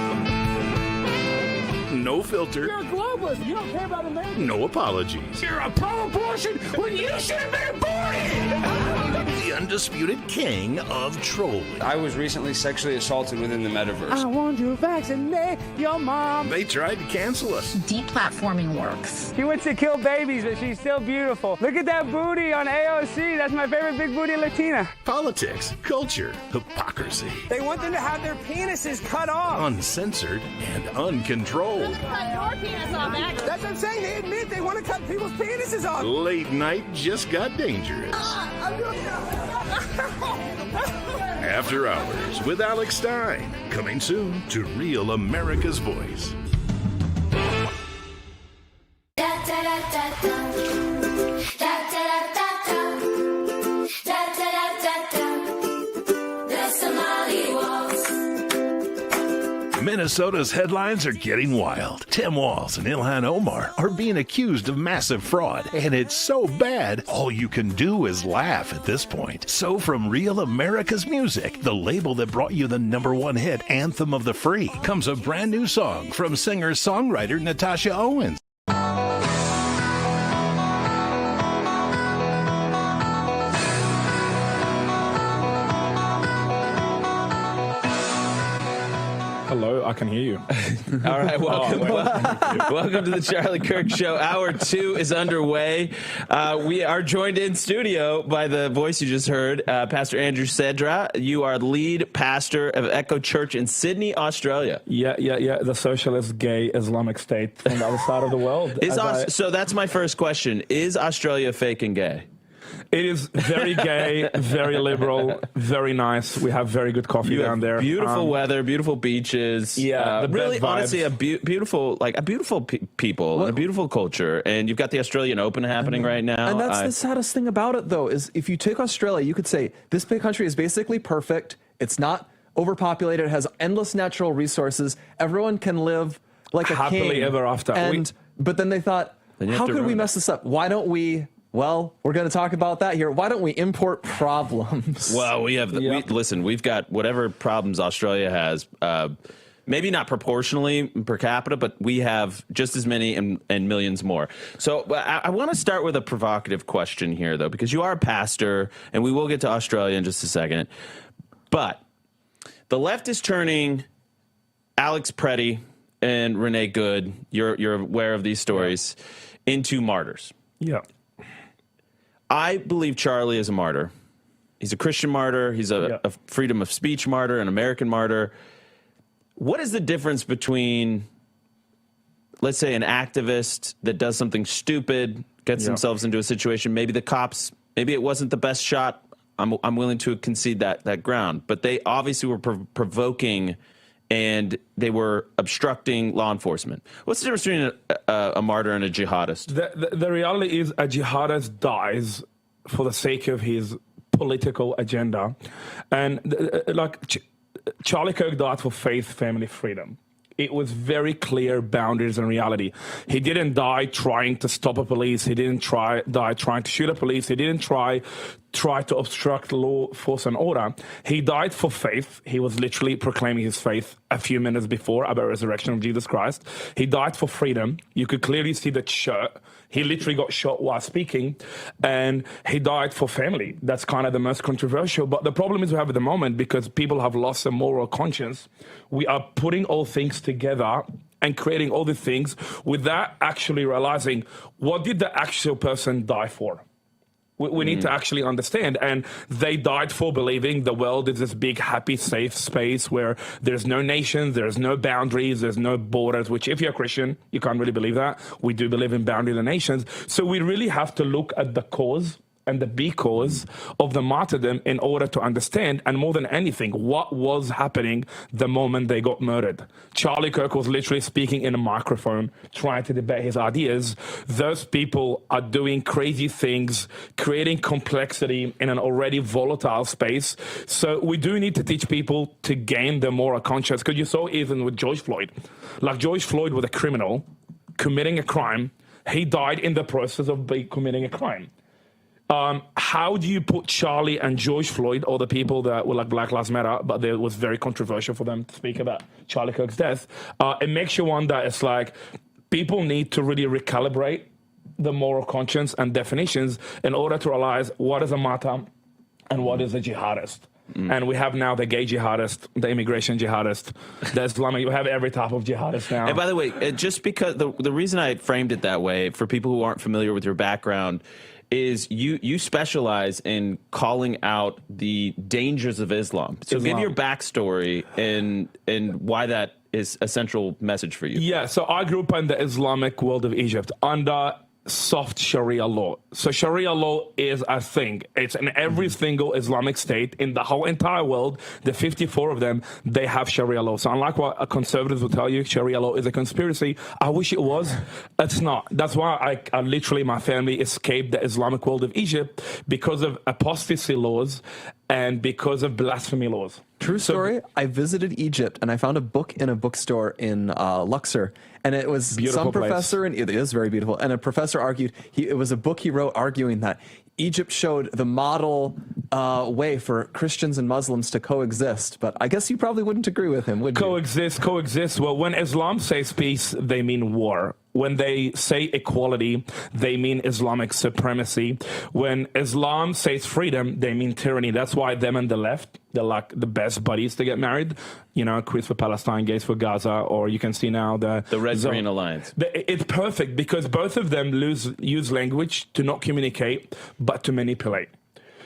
No filter. You're a globalist. You don't care about America. No apologies. You're a pro-abortion when you should have been aborted. The undisputed king of trolling. I was recently sexually assaulted within the metaverse. I want to vaccinate your mom. They tried to cancel us. Deplatforming works. She wants to kill babies, but she's still beautiful. Look at that booty on AOC. That's my favorite big booty Latina. Politics, culture, hypocrisy. They want them to have their penises cut off. Uncensored and uncontrolled. Cut your penis off, Max. That's what I'm saying. They admit they want to cut people's penises off. Late night just got dangerous. After Hours with Alex Stein. Coming soon to Real America's Voice. Minnesota's headlines are getting wild. Tim Walz and Ilhan Omar are being accused of massive fraud, and it's so bad, all you can do is laugh at this point. So from Real America's Music, the label that brought you the #1 hit, Anthem of the Free, comes a brand new song from singer-songwriter Natasha Owens. Hello, I can hear you. All right, welcome to the Charlie Kirk Show. Hour 2 is underway. We are joined in studio by the voice you just heard, Pastor Andrew Cedra. You are lead pastor of Echo Church in Sydney, Australia. Yeah. The socialist, gay, Islamic state from the other side of the world. So that's my first question. Is Australia fake and gay? It is very gay, very liberal, very nice. We have very good coffee down there. Beautiful weather, beautiful beaches. Yeah, really, honestly, beautiful people, and a beautiful culture. And you've got the Australian Open happening right now. And that's the saddest thing about it, though, is if you take Australia, you could say this big country is basically perfect. It's not overpopulated. It has endless natural resources. Everyone can live like a happily king. ever after. But then they thought, how could we mess this up? Why don't we? Well, we're going to talk about that here. Why don't we import problems? Well, listen, we've got whatever problems Australia has, maybe not proportionally per capita, but we have just as many and millions more. So I want to start with a provocative question here, though, because you are a pastor, and we will get to Australia in just a second. But the left is turning Alex Preddy and Renee Good, you're aware of these stories, into martyrs. Yeah. I believe Charlie is a martyr. He's a Christian martyr. He's a freedom of speech martyr, an American martyr. What is the difference between, let's say, an activist that does something stupid, gets themselves into a situation, maybe the cops, maybe it wasn't the best shot. I'm willing to concede that ground. But they obviously were provoking and they were obstructing law enforcement. What's the difference between a martyr and a jihadist? The reality is a jihadist dies for the sake of his political agenda. And Charlie Kirk died for faith, family, freedom. It was very clear boundaries and reality. He didn't die trying to stop a police. He didn't die trying to shoot a police. He didn't try to obstruct law, force, and order. He died for faith. He was literally proclaiming his faith a few minutes before about the resurrection of Jesus Christ. He died for freedom. You could clearly see the shirt. He literally got shot while speaking, and he died for family. That's kind of the most controversial. But the problem is we have at the moment, because people have lost their moral conscience, we are putting all things together and creating all the things without actually realizing what did the actual person die for. We need to actually understand. And they died for believing the world is this big, happy, safe space where there's no nations, there's no boundaries, there's no borders, which if you're a Christian, you can't really believe that. We do believe in boundaries and nations. So we really have to look at the cause and the because of the martyrdom in order to understand, and more than anything, what was happening the moment they got murdered. Charlie Kirk was literally speaking in a microphone, trying to debate his ideas. Those people are doing crazy things, creating complexity in an already volatile space. So we do need to teach people to gain their moral conscience, because you saw even with George Floyd. Like, George Floyd was a criminal committing a crime. He died in the process of committing a crime. How do you put Charlie and George Floyd, or the people that were like Black Lives Matter, but it was very controversial for them to speak about Charlie Kirk's death? It makes you wonder, it's like people need to really recalibrate the moral conscience and definitions in order to realize what is a martyr and what is a jihadist. And we have now the gay jihadist, the immigration jihadist, the Islamic. We have every type of jihadist now. And by the way, just because the reason I framed it that way, for people who aren't familiar with your background, is you specialize in calling out the dangers of Islam. So give your backstory and why that is a central message for you. Yeah, so I grew up in the Islamic world of Egypt under soft Sharia law. So Sharia law is a thing. It's in every single Islamic state in the whole entire world. The 54 of them, they have Sharia law. So unlike what a conservative will tell you, Sharia law is a conspiracy. I wish it was. It's not. That's why I literally, my family escaped the Islamic world of Egypt because of apostasy laws and because of blasphemy laws. True story. I visited Egypt and I found a book in a bookstore in Luxor, and it was Beautiful some place. professor, and it is very beautiful. And a professor argued it was a book he wrote arguing that Egypt showed the model way for Christians and Muslims to coexist. But I guess you probably wouldn't agree with him, would you? Coexist. Well, when Islam says peace, they mean war. When they say equality, they mean Islamic supremacy. When Islam says freedom, they mean tyranny. That's why them and the left, they're like the best buddies to get married. You know, Chris for Palestine, Gates for Gaza, or you can see now the Red-Green Alliance. It's perfect because both of them use language to not communicate, but to manipulate.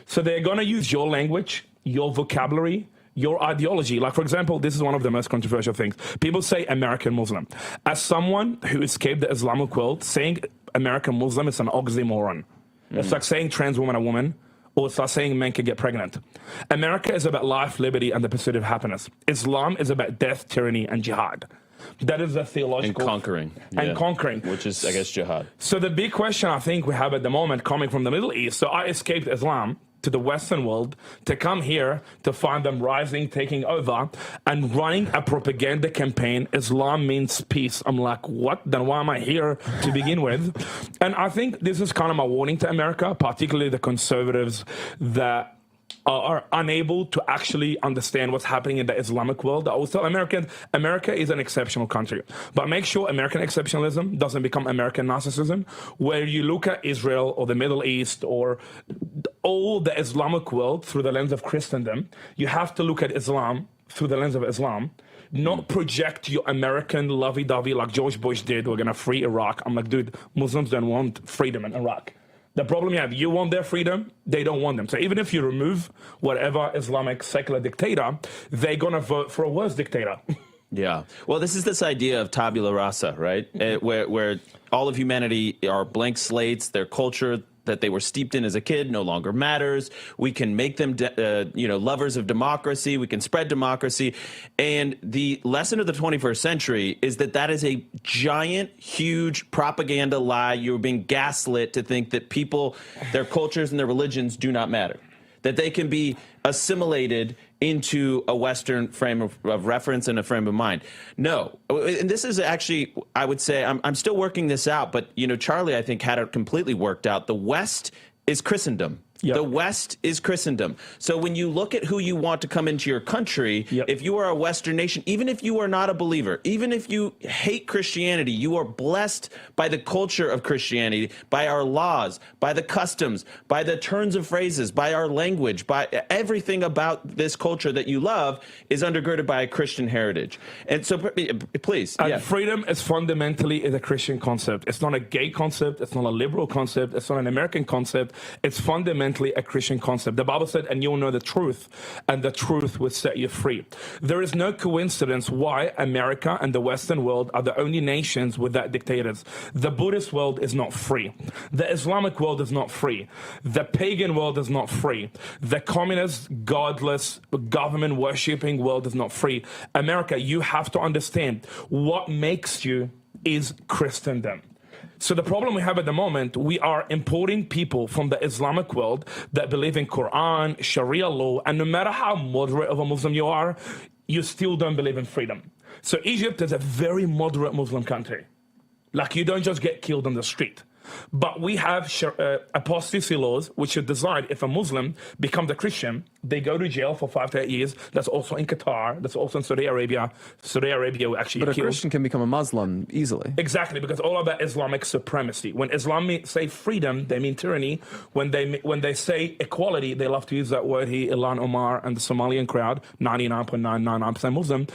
So they're going to use your language, your vocabulary, your ideology. Like, for example, this is one of the most controversial things. People say American Muslim. As someone who escaped the Islamic world, saying American Muslim is an oxymoron. It's like saying trans woman a woman, or it's like saying men can get pregnant. America is about life, liberty, and the pursuit of happiness. Islam is about death, tyranny, and jihad. That is a theological... And conquering. And conquering. Which is, I guess, jihad. So the big question I think we have at the moment coming from the Middle East, so I escaped Islam to the Western world to come here to find them rising, taking over, and running a propaganda campaign. Islam means peace. I'm like, what? Then why am I here to begin with? And I think this is kind of my warning to America, particularly the conservatives that are unable to actually understand what's happening in the Islamic world. I always tell Americans, America is an exceptional country. But make sure American exceptionalism doesn't become American narcissism, where you look at Israel or the Middle East or all the Islamic world through the lens of Christendom. You have to look at Islam through the lens of Islam, not project your American lovey-dovey like George Bush did, we're going to free Iraq. I'm like, dude, Muslims don't want freedom in Iraq. The problem you have, you want their freedom, they don't want them. So even if you remove whatever Islamic secular dictator, they're going to vote for a worse dictator. Yeah. Well, this is this idea of tabula rasa, right? Where all of humanity are blank slates, their culture that they were steeped in as a kid no longer matters. We can make them, lovers of democracy. We can spread democracy. And the lesson of the 21st century is that is a giant, huge propaganda lie. You're being gaslit to think that people, their cultures and their religions do not matter, that they can be assimilated into a Western frame of reference and a frame of mind. No. And this is actually, I would say, I'm still working this out, but, Charlie, I think, had it completely worked out. The West is Christendom. Yep. The West is Christendom. So when you look at who you want to come into your country, if you are a Western nation, even if you are not a believer, even if you hate Christianity, you are blessed by the culture of Christianity, by our laws, by the customs, by the turns of phrases, by our language, by everything about this culture that you love is undergirded by a Christian heritage. And so please. Freedom is fundamentally a Christian concept. It's not a gay concept. It's not a liberal concept. It's not an American concept. It's fundamentally a Christian concept. The Bible said, and you'll know the truth, and the truth will set you free. There is no coincidence why America and the Western world are the only nations without dictators. The Buddhist world is not free. The Islamic world is not free. The pagan world is not free. The communist, godless, government-worshipping world is not free. America, you have to understand what makes you is Christendom. So the problem we have at the moment, we are importing people from the Islamic world that believe in Quran, Sharia law, and no matter how moderate of a Muslim you are, you still don't believe in freedom. So Egypt is a very moderate Muslim country. Like, you don't just get killed on the street. But we have apostasy laws, which are designed if a Muslim becomes a Christian, they go to jail for 5 to 8 years. That's also in Qatar. That's also in Saudi Arabia. Saudi Arabia will actually But kill. a Christian can become a Muslim easily. Exactly, because all about Islamic supremacy. When Islam say freedom, they mean tyranny. When they say equality, they love to use that word here. Ilhan Omar and the Somalian crowd, 99.999% Muslim,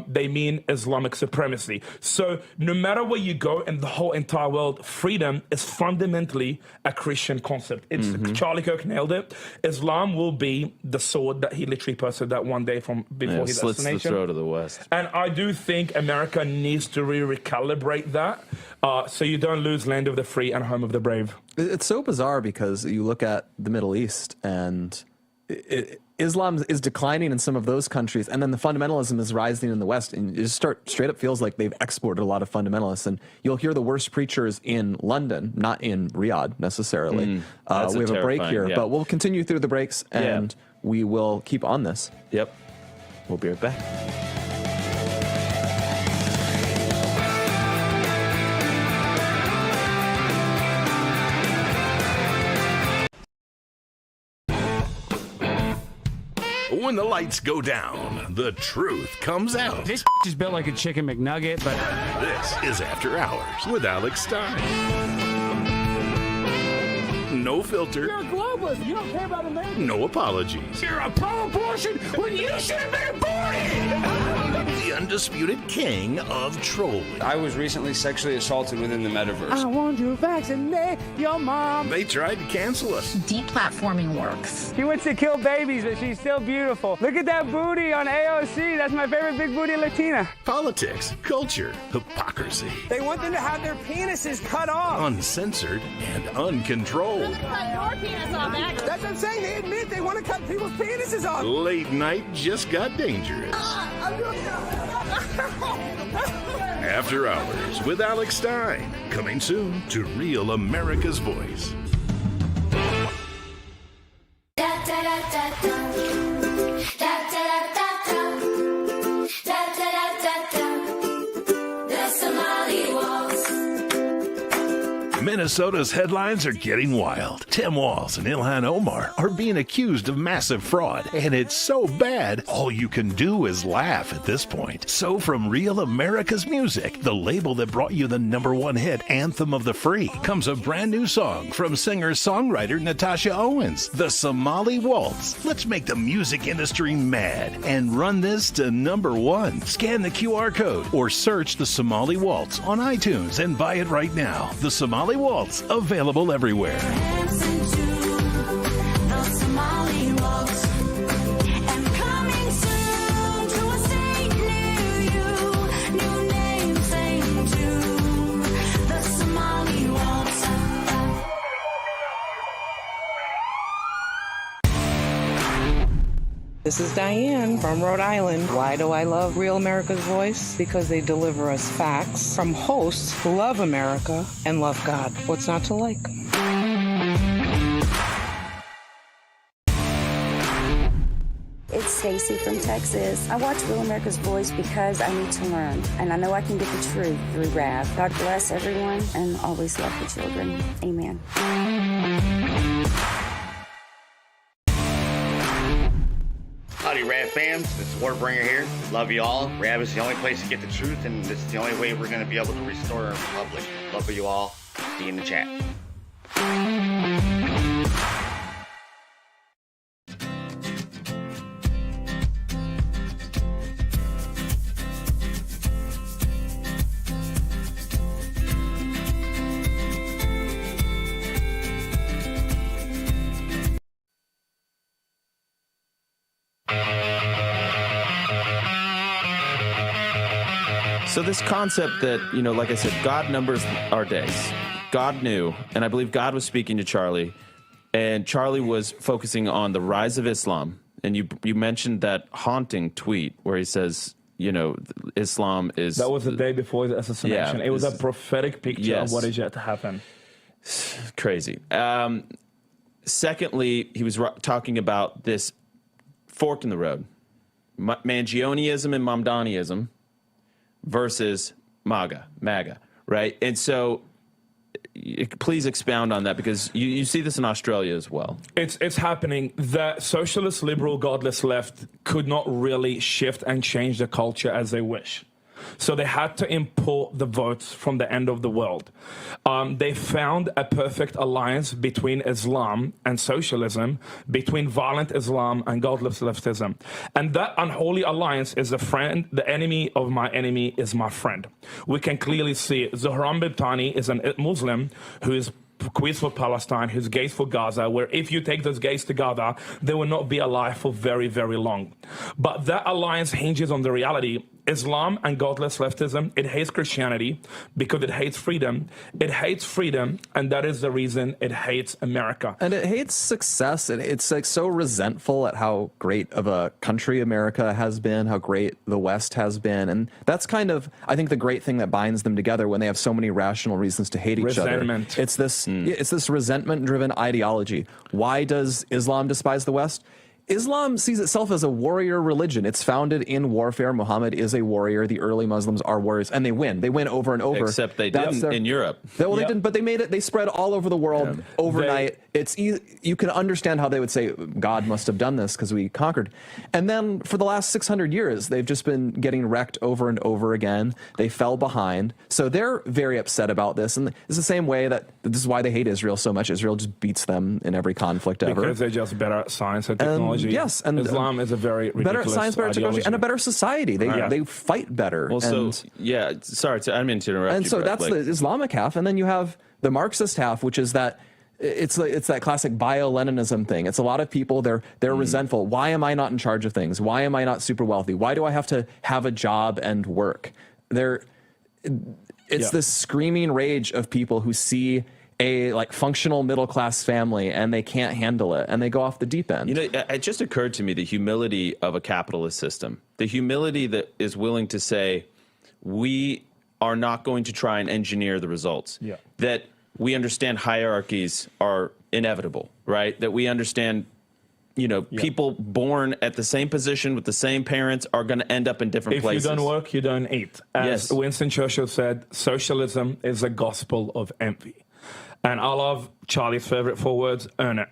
they mean Islamic supremacy. So no matter where you go in the whole entire world, freedom is fundamentally a Christian concept. It's Charlie Kirk nailed it. Islam will be the sword that he literally pursued that one day from before his slits assassination. the throat of the West. And I do think America needs to recalibrate that so you don't lose land of the free and home of the brave. It's so bizarre because you look at the Middle East and Islam is declining in some of those countries, and then the fundamentalism is rising in the West, and it just straight up feels like they've exported a lot of fundamentalists. And you'll hear the worst preachers in London, not in Riyadh necessarily. We have a break here, but we'll continue through the breaks, and we will keep on this. Yep. We'll be right back. When the lights go down, the truth comes out. This is built like a chicken McNugget, but This is After Hours with Alex Stein. No filter. you're a globalist. You don't care about America. No apologies. You're a pro-abortion when you should have been aborted. The undisputed king of trolling. I was recently sexually assaulted within the metaverse. I want to vaccinate your mom. They tried to cancel us. Deplatforming works. She wants to kill babies, but she's still beautiful. Look at that booty on AOC. That's my favorite big booty Latina. Politics, culture, hypocrisy. They want them to have their penises cut off. Uncensored and uncontrolled. Cut your penis off, Max. That's what I'm saying. They admit they want to cut people's penises off. Late night just got dangerous. After Hours with Alex Stein. Coming soon to Real America's Voice. Minnesota's headlines are getting wild. Tim Walz and Ilhan Omar are being accused of massive fraud, and it's so bad, all you can do is laugh at this point. So from Real America's Music, the label that brought you the #1 hit, Anthem of the Free, comes a brand new song from singer-songwriter Natasha Owens, The Somali Waltz. Let's make the music industry mad and run this to #1. Scan the QR code or search The Somali Waltz on iTunes and buy it right now. The Somali Waltz, available everywhere. This is Diane from Rhode Island. Why do I love Real America's Voice? Because they deliver us facts from hosts who love America and love God. What's not to like? It's Casey from Texas. I watch Real America's Voice because I need to learn, and I know I can get the truth through Rav. God bless everyone, and always love the children. Amen. Howdy, Rav fams. This is Warbringer here. Love you all. Rav is the only place to get the truth, and this is the only way we're going to be able to restore our republic. Love you all. See you in the chat. So this concept that, like I said, God numbers our days. God knew, and I believe God was speaking to Charlie, and Charlie was focusing on the rise of Islam. And you mentioned that haunting tweet where he says, Islam is... That was the day before the assassination. Yeah, it was a prophetic picture of what is yet to happen. Crazy. Secondly, he was talking about this fork in the road. Mangionism and Mamdaniism versus MAGA, right? And so please expound on that, because you see this in Australia as well. It's happening. The socialist, liberal, godless left could not really shift and change the culture as they wish. So they had to import the votes from the end of the world. They found a perfect alliance between Islam and socialism, between violent Islam and godless leftism. And that unholy alliance is a friend. The enemy of my enemy is my friend. We can clearly see it. Zohran Bibtani is a Muslim who is queers for Palestine, who's gays for Gaza, where if you take those gays together, they will not be alive for very, very long. But that alliance hinges on the reality. Islam and godless leftism, it hates Christianity because it hates freedom. It hates freedom, and that is the reason it hates America. And it hates success. It's like so resentful at how great of a country America has been, how great the West has been. And that's kind of, I think, the great thing that binds them together when they have so many rational reasons to hate each other. It's this resentment-driven ideology. Why does Islam despise the West? Islam sees itself as a warrior religion. It's founded in warfare. Muhammad is a warrior. The early Muslims are warriors, and they win. They win over and over. Except they didn't in Europe. They didn't, but they made it. They spread all over the world overnight. It's easy. You can understand how they would say God must have done this because we conquered. And then for the last 600 years, they've just been getting wrecked over and over again. They fell behind, so they're very upset about this. And it's the same way that this is why they hate Israel so much. Israel just beats them in every conflict ever because they're just better at science and technology. Yes, and Islam is a very better science, better technology, and a better society. They fight better. Well, sorry, I didn't mean to interrupt. And you, so Brett, that's the Islamic half, and then you have the Marxist half, which is that it's that classic bio-Leninism thing. It's a lot of people, they're resentful. Why am I not in charge of things? Why am I not super wealthy? Why do I have to have a job and work? It's this screaming rage of people who see a functional middle class family and they can't handle it and they go off the deep end. It just occurred to me the humility of a capitalist system, the humility that is willing to say we are not going to try and engineer the results. That we understand hierarchies are inevitable, right? That we understand people born at the same position with the same parents are going to end up in different places. If you don't work, you don't eat. As Winston Churchill said, socialism is a gospel of envy. And I love Charlie's favorite 4 words, earn it.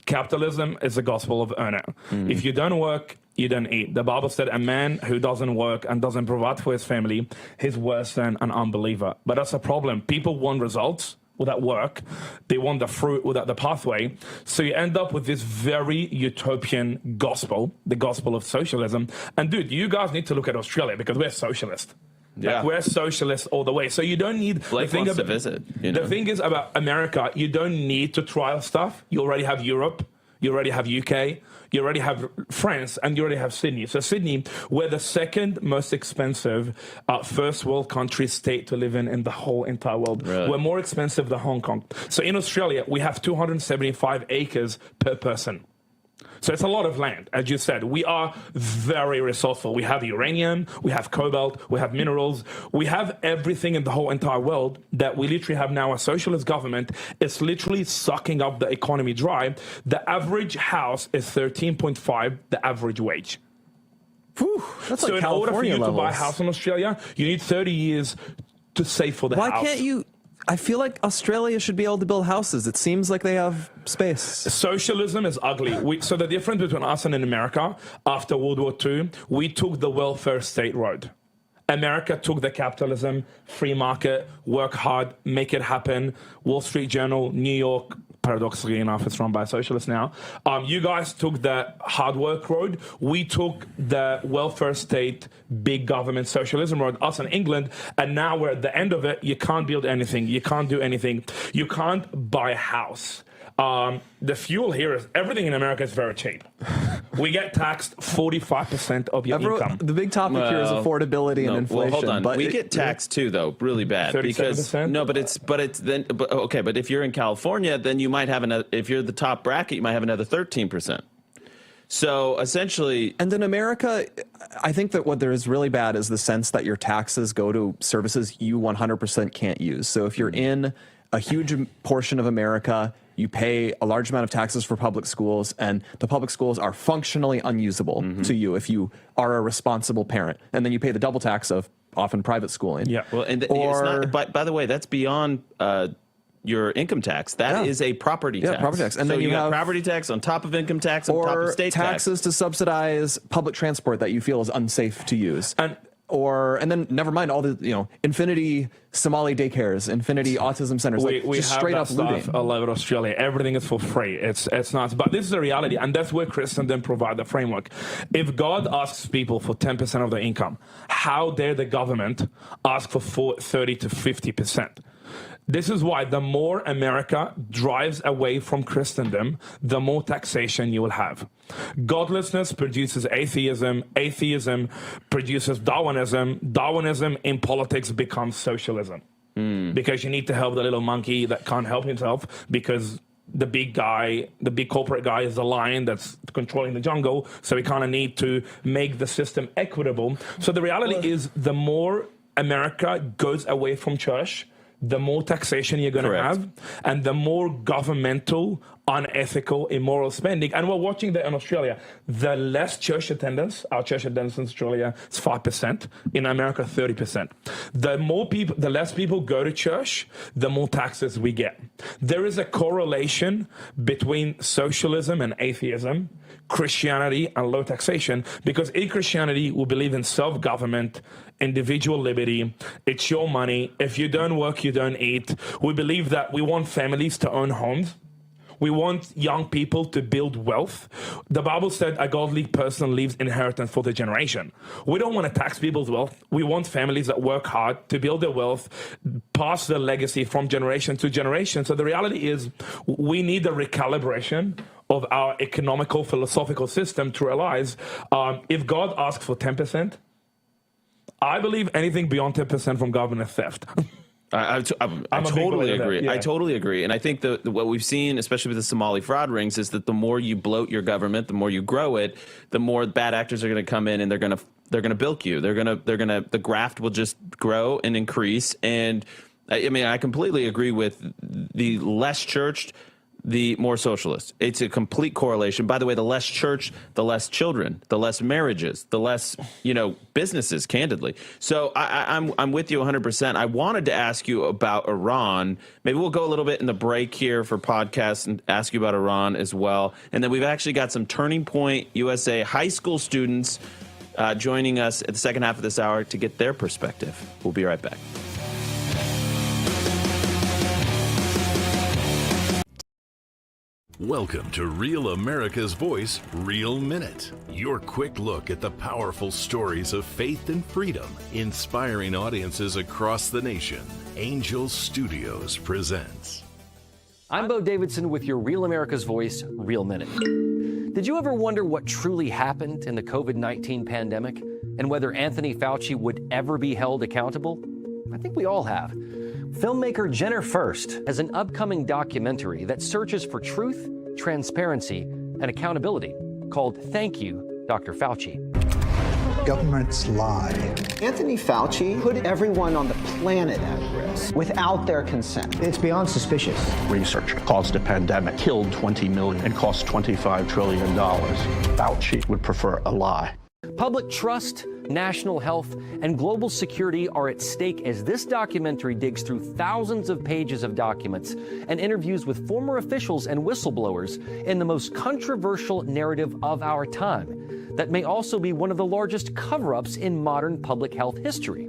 Capitalism is the gospel of earn it. If you don't work, you don't eat. The Bible said a man who doesn't work and doesn't provide for his family is worse than an unbeliever. But that's a problem. People want results without work. They want the fruit without the pathway. So you end up with this very utopian gospel, the gospel of socialism. And dude, you guys need to look at Australia because we're socialist. We're socialists all the way. So you don't need... Blake wants to visit. The thing is about America, you don't need to trial stuff. You already have Europe. You already have UK. You already have France. And you already have Sydney. So Sydney, we're the second most expensive first world country state to live in the whole entire world. Really? We're more expensive than Hong Kong. So in Australia, we have 275 acres per person. So it's a lot of land. As you said, we are very resourceful. We have uranium, we have cobalt, we have minerals. We have everything in the whole entire world that we literally have now. A socialist government is literally sucking up the economy dry. The average house is 13.5 the average wage. That's so like in order for California you to buy a levels. house in Australia, you need 30 years to save for the Why house. can't you? I feel like Australia should be able to build houses. It seems like they have space. Socialism is ugly. So the difference between us and in America, after World War II, we took the welfare state road. America took the capitalism, free market, work hard, make it happen. Wall Street Journal, New York, paradoxically enough, it's run by socialists now. You guys took the hard work road. We took the welfare state, big government socialism road, us in England, and now we're at the end of it. You can't build anything. You can't do anything. You can't buy a house. The fuel here is, everything in America is very cheap. We get taxed 45% of your income. The big topic here is affordability and inflation. Well, hold on. But we get taxed too, though, really bad. 37%? But if you're in California, then you might have another. If you're the top bracket, you might have another 13%. So essentially, and in America, I think that what there is really bad is the sense that your taxes go to services you 100% can't use. So if you're in a huge portion of America, you pay a large amount of taxes for public schools, and the public schools are functionally unusable to you if you are a responsible parent. And then you pay the double tax of often private schooling. Yeah. Well, and it's not, by the way, that's beyond your income tax. That is a property tax. Yeah, property tax. And so then you have property tax on top of income tax on top of state taxes to subsidize public transport that you feel is unsafe to use. And then never mind all the, infinity Somali daycares, infinity autism centers, we just have straight that up stuff looting. all over Australia. Everything is for free. It's not. But this is the reality, and that's where Christendom provide the framework. If God asks people for 10% of their income, how dare the government ask for 30 to 50%? This is why the more America drives away from Christendom, the more taxation you will have. Godlessness produces atheism. Atheism produces Darwinism. Darwinism in politics becomes socialism. Because you need to help the little monkey that can't help himself because the big guy, the big corporate guy is the lion that's controlling the jungle. So we kind of need to make the system equitable. So the reality is the more America goes away from church, the more taxation you're going to have, and the more governmental, unethical, immoral spending. And we're watching that in Australia. The less church attendance, our church attendance in Australia is 5%. In America, 30%. The less people go to church, the more taxes we get. There is a correlation between socialism and atheism, Christianity and low taxation, because in Christianity, we believe in self-government, individual liberty. It's your money. If you don't work, you don't eat. We believe that we want families to own homes. We want young people to build wealth. The Bible said a godly person leaves inheritance for the generation. We don't want to tax people's wealth. We want families that work hard to build their wealth, pass their legacy from generation to generation. So the reality is we need a recalibration of our economical, philosophical system to realize if God asks for 10%, I believe anything beyond 10% from government is theft. I totally agree. Yeah. I totally agree. And I think what we've seen, especially with the Somali fraud rings, is that the more you bloat your government, the more you grow it, the more bad actors are going to come in and they're going to bilk you. The graft will just grow and increase. And I mean, I completely agree with the less churched, the more socialist. It's a complete correlation. By the way, the less church, the less children, the less marriages, the less, businesses, candidly. So I'm with you 100%. I wanted to ask you about Iran. Maybe we'll go a little bit in the break here for podcasts and ask you about Iran as well. And then we've actually got some Turning Point USA high school students joining us at the second half of this hour to get their perspective. We'll be right back. Welcome to Real America's Voice, Real Minute. Your quick look at the powerful stories of faith and freedom, inspiring audiences across the nation. Angel Studios presents. I'm Bo Davidson with your Real America's Voice, Real Minute. Did you ever wonder what truly happened in the COVID-19 pandemic and whether Anthony Fauci would ever be held accountable? I think we all have. Filmmaker Jenner First has an upcoming documentary that searches for truth, transparency, and accountability called Thank You, Dr. Fauci. Governments lie. Anthony Fauci put everyone on the planet at risk without their consent. It's beyond suspicious. Research caused a pandemic, killed 20 million, and cost $25 trillion. Fauci would prefer a lie. Public trust, national health, and global security are at stake as this documentary digs through thousands of pages of documents and interviews with former officials and whistleblowers in the most controversial narrative of our time that may also be one of the largest cover-ups in modern public health history.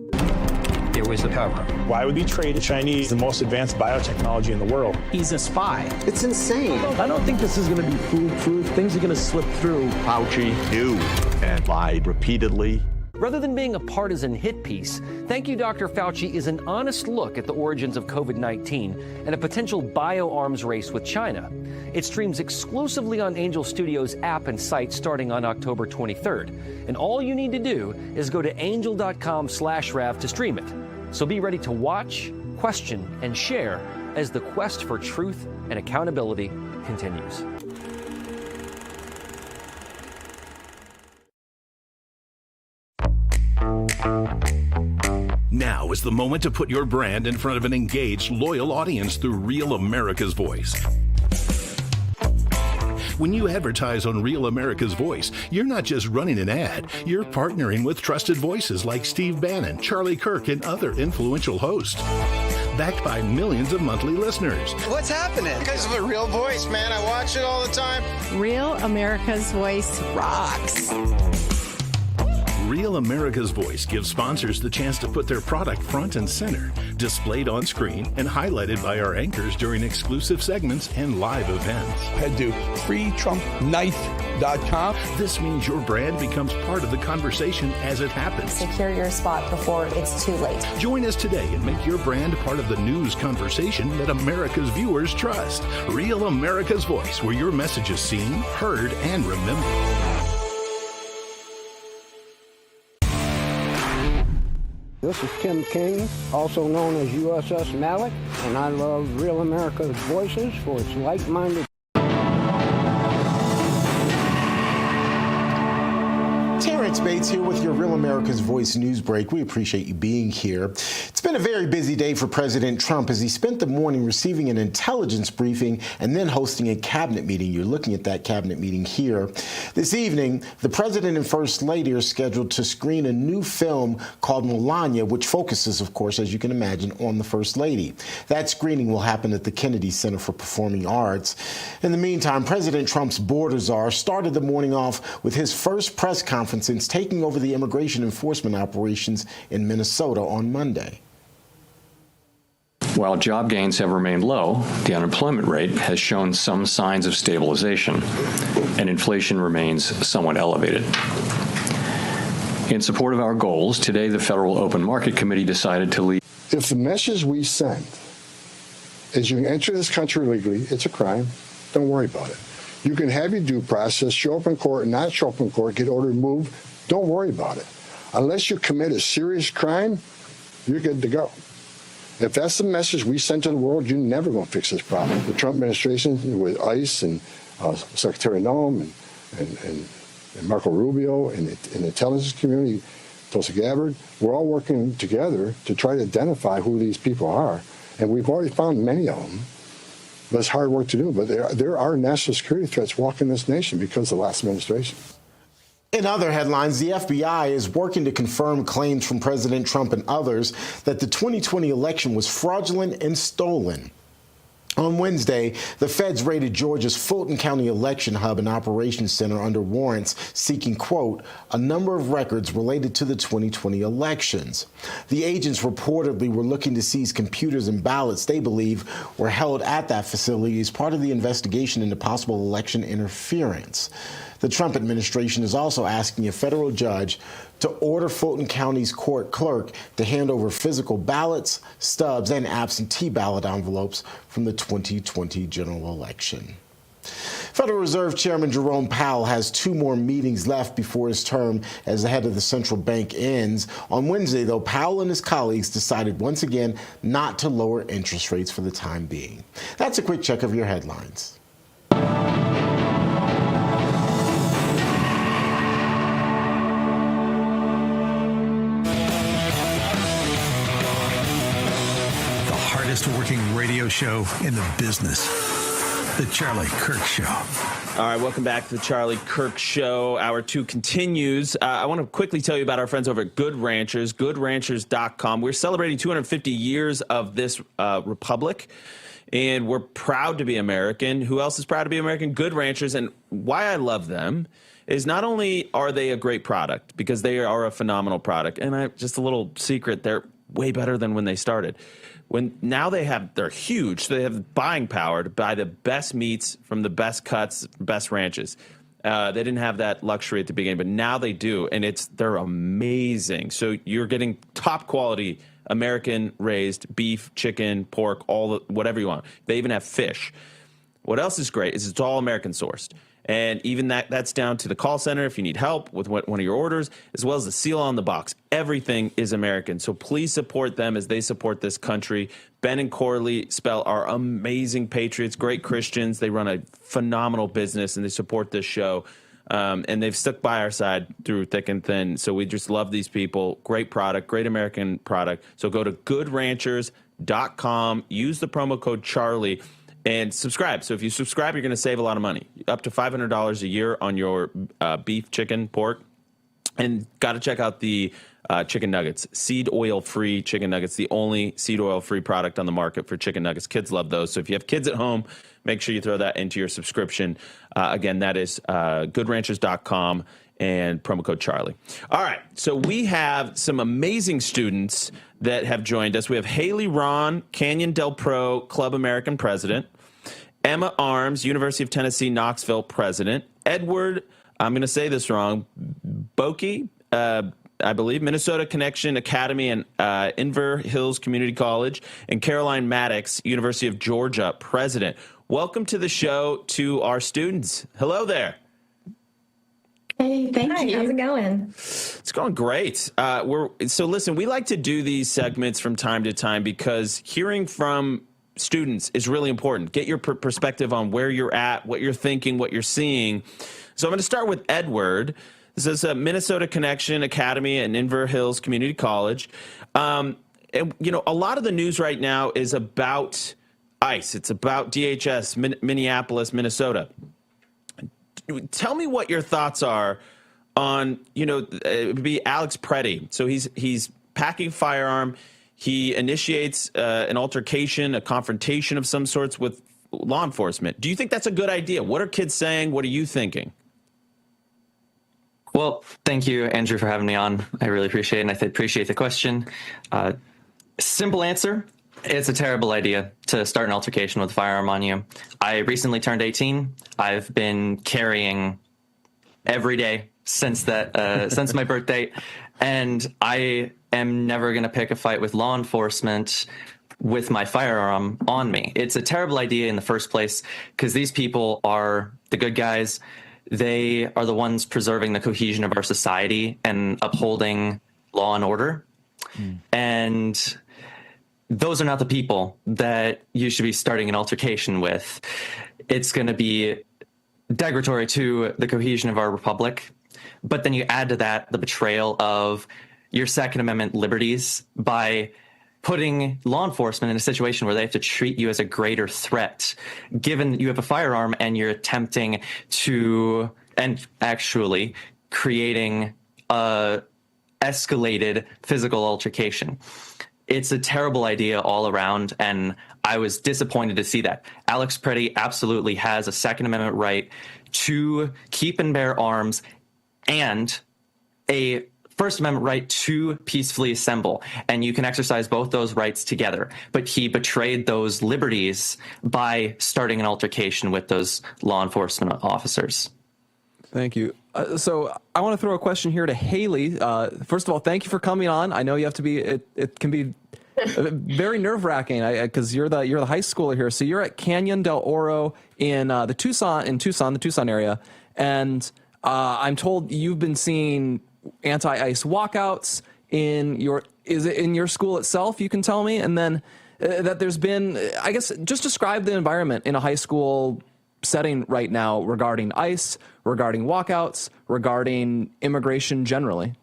There was a cover-up. Why would he trade the Chinese the most advanced biotechnology in the world? He's a spy. It's insane. I don't think this is going to be foolproof. Things are going to slip through. Fauci knew and lied repeatedly. Rather than being a partisan hit piece, Thank You, Dr. Fauci is an honest look at the origins of COVID-19 and a potential bioarms race with China. It streams exclusively on Angel Studios app and site starting on October 23rd. And all you need to do is go to angel.com/Rav to stream it. So be ready to watch, question, and share as the quest for truth and accountability continues. Now is the moment to put your brand in front of an engaged, loyal audience through Real America's Voice. When you advertise on Real America's Voice, you're not just running an ad, you're partnering with trusted voices like Steve Bannon, Charlie Kirk, and other influential hosts. Backed by millions of monthly listeners. What's happening? Because of a Real Voice, man. I watch it all the time. Real America's Voice rocks. Real America's Voice gives sponsors the chance to put their product front and center, displayed on screen and highlighted by our anchors during exclusive segments and live events. Head to freetrumpknife.com. This means your brand becomes part of the conversation as it happens. Secure your spot before it's too late. Join us today and make your brand part of the news conversation that America's viewers trust. Real America's Voice, where your message is seen, heard, and remembered. This is Tim King, also known as USS Malik, and I love Real America's Voices for its like-minded. Terrence Bates here with your Real America's Voice news break. We appreciate you being here. It's been a very busy day for President Trump as he spent the morning receiving an intelligence briefing and then hosting a cabinet meeting. You're looking at that cabinet meeting here. This evening, the president and first lady are scheduled to screen a new film called Melania, which focuses, of course, as you can imagine, on the first lady. That screening will happen at the Kennedy Center for Performing Arts. In the meantime, President Trump's border czar started the morning off with his first press conference since taking over the immigration enforcement operations in Minnesota on Monday. While job gains have remained low, the unemployment rate has shown some signs of stabilization, and inflation remains somewhat elevated. In support of our goals, today the Federal Open Market Committee decided to lead. If the message we send is you can enter this country legally, it's a crime, don't worry about it. You can have your due process, show up in court, not show up in court, get ordered removed. Don't worry about it. Unless you commit a serious crime, you're good to go. If that's the message we send to the world, you're never going to fix this problem. The Trump administration with ICE and Secretary Noem and Marco Rubio and the intelligence community, Tulsi Gabbard, we're all working together to try to identify who these people are. And we've already found many of them. But it's hard work to do. But there are national security threats walking this nation because of the last administration. In other headlines, the FBI is working to confirm claims from President Trump and others that the 2020 election was fraudulent and stolen. On Wednesday, the feds raided Georgia's Fulton County Election Hub and Operations Center under warrants seeking, quote, a number of records related to the 2020 elections. The agents reportedly were looking to seize computers and ballots they believe were held at that facility as part of the investigation into possible election interference. The Trump administration is also asking a federal judge to order Fulton County's court clerk to hand over physical ballots, stubs, and absentee ballot envelopes from the 2020 general election. Federal Reserve Chairman Jerome Powell has 2 more meetings left before his term as the head of the central bank ends. On Wednesday, though, Powell and his colleagues decided once again not to lower interest rates for the time being. That's a quick check of your headlines. Working radio show in the business. The Charlie Kirk Show. All right, welcome back to the Charlie Kirk Show. Hour 2 continues. I want to quickly tell you about our friends over at Good Ranchers, goodranchers.com. We're celebrating 250 years of this republic, and we're proud to be American. Who else is proud to be American? Good Ranchers. And why I love them is not only are they a great product, because they are a phenomenal product, and just a little secret, they're way better than when they started. Now they're huge. So they have buying power to buy the best meats from the best cuts, best ranches. They didn't have that luxury at the beginning, but now they do, and they're amazing. So you're getting top quality American raised beef, chicken, pork, whatever you want. They even have fish. What else is great is it's all American sourced. And even that's down to the call center if you need help with one of your orders, as well as the seal on the box. Everything is American. So please support them as they support this country. Ben and Corley Spell are amazing patriots, great Christians. They run a phenomenal business, and they support this show. And they've stuck by our side through thick and thin. So we just love these people. Great product, great American product. So go to goodranchers.com. Use the promo code Charlie. And subscribe. So if you subscribe, you're going to save a lot of money, up to $500 a year on your beef, chicken, pork. And got to check out the chicken nuggets, seed oil-free chicken nuggets, the only seed oil-free product on the market for chicken nuggets. Kids love those. So if you have kids at home, make sure you throw that into your subscription. Again, that is goodranchers.com and promo code Charlie. All right. So we have some amazing students that have joined us. We have Haley Ron, Canyon Del Pro Club American President. Emma Arms, University of Tennessee, Knoxville President. Edward, I'm going to say this wrong, Boki, I believe, Minnesota Connection Academy and Inver Hills Community College. And Caroline Maddox, University of Georgia President. Welcome to the show to our students. Hello there. Hey, thank you. How's it going? It's going great. So listen, we like to do these segments from time to time because hearing from students is really important. Get your perspective on where you're at, what you're thinking, what you're seeing. So I'm going to start with Edward. This is a Minnesota Connection Academy and Inver Hills Community College. And, a lot of the news right now is about ICE. It's about DHS, Minneapolis, Minnesota. Tell me what your thoughts are on, it would be Alex Preddy. So he's packing a firearm. He initiates an altercation, a confrontation of some sorts with law enforcement. Do you think that's a good idea? What are kids saying? What are you thinking? Well, thank you, Andrew, for having me on. I really appreciate it, and I appreciate the question. Simple answer. It's a terrible idea to start an altercation with a firearm on you. I recently turned 18. I've been carrying every day since my birth date, and I am never going to pick a fight with law enforcement with my firearm on me. It's a terrible idea in the first place because these people are the good guys. They are the ones preserving the cohesion of our society and upholding law and order. And those are not the people that you should be starting an altercation with. It's going to be degradatory to the cohesion of our republic. But then you add to that the betrayal of your Second Amendment liberties by putting law enforcement in a situation where they have to treat you as a greater threat, given that you have a firearm and you're attempting to, and actually creating a escalated physical altercation. It's a terrible idea all around, and I was disappointed to see that. Alex Preddy absolutely has a Second Amendment right to keep and bear arms and a First Amendment right to peacefully assemble, and you can exercise both those rights together. But he betrayed those liberties by starting an altercation with those law enforcement officers. Thank you. So I want to throw a question here to Haley. First of all, thank you for coming on. I know you have to be. It can be very nerve-wracking because you're the high schooler here. So you're at Canyon Del Oro in the Tucson area, and I'm told you've been seeing anti-ICE walkouts is it in your school itself? You can tell me, and then that there's been. I guess just describe the environment in a high school setting right now regarding ICE, regarding walkouts, regarding immigration generally.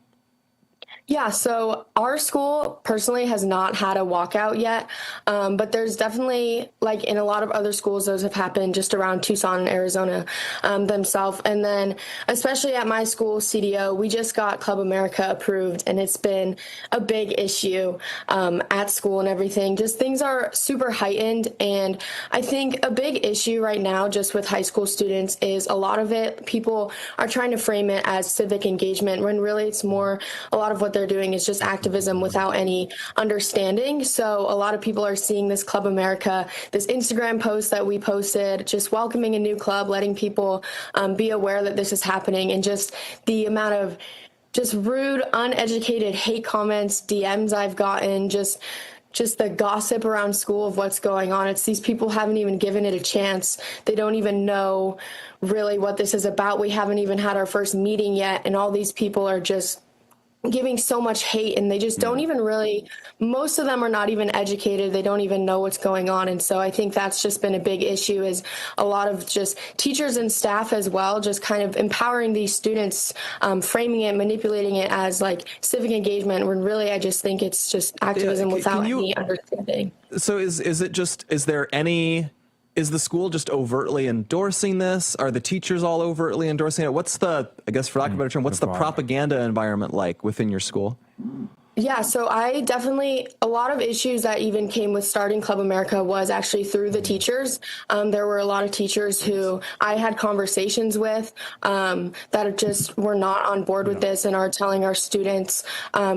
Yeah, so our school personally has not had a walkout yet, but there's definitely, like in a lot of other schools, those have happened just around Tucson and Arizona themselves. And then especially at my school, CDO, we just got Club America approved, and it's been a big issue at school and everything. Just things are super heightened, and I think a big issue right now just with high school students is a lot of it, people are trying to frame it as civic engagement, when really it's more, a lot of what they're doing is just activism without any understanding. So a lot of people are seeing this Club America, this Instagram post that we posted, just welcoming a new club, letting people be aware that this is happening, and just the amount of just rude, uneducated hate comments, DMs I've gotten, just the gossip around school of what's going on. It's these people haven't even given it a chance. They don't even know really what this is about. We haven't even had our first meeting yet, and all these people are just giving so much hate, and they just don't even really, most of them are not even educated. They don't even know what's going on. And so I think that's just been a big issue, is a lot of just teachers and staff as well, just kind of empowering these students, framing it, manipulating it as like civic engagement, when really I just think it's just activism without any understanding. So is the school just overtly endorsing this? Are the teachers all overtly endorsing it? What's the, I guess for lack of a better term, what's the propaganda environment like within your school? Yeah, so I definitely, a lot of issues that even came with starting Club America was actually through the teachers. There were a lot of teachers who I had conversations with that just were not on board with this, and are telling our students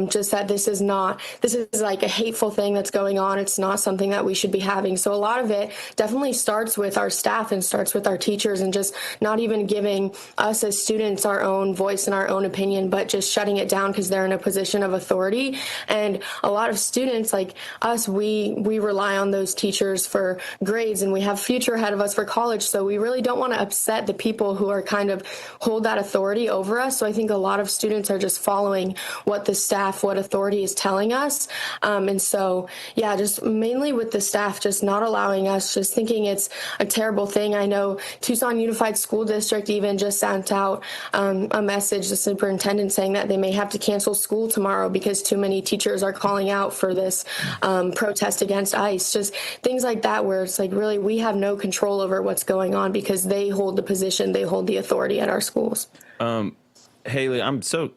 just that this is like a hateful thing that's going on. It's not something that we should be having. So a lot of it definitely starts with our staff and starts with our teachers, and just not even giving us as students our own voice and our own opinion, but just shutting it down because they're in a position of authority. And a lot of students like us, we rely on those teachers for grades, and we have future ahead of us for college. So we really don't want to upset the people who are kind of hold that authority over us. So I think a lot of students are just following what the staff, what authority is telling us. And so, yeah, just mainly with the staff, just not allowing us, just thinking it's a terrible thing. I know Tucson Unified School District even just sent out a message, the superintendent, saying that they may have to cancel school tomorrow because too many teachers are calling out for this protest against ICE. Just things like that, where it's like, really, we have no control over what's going on because they hold the position, they hold the authority at our schools. Haley, I'm so,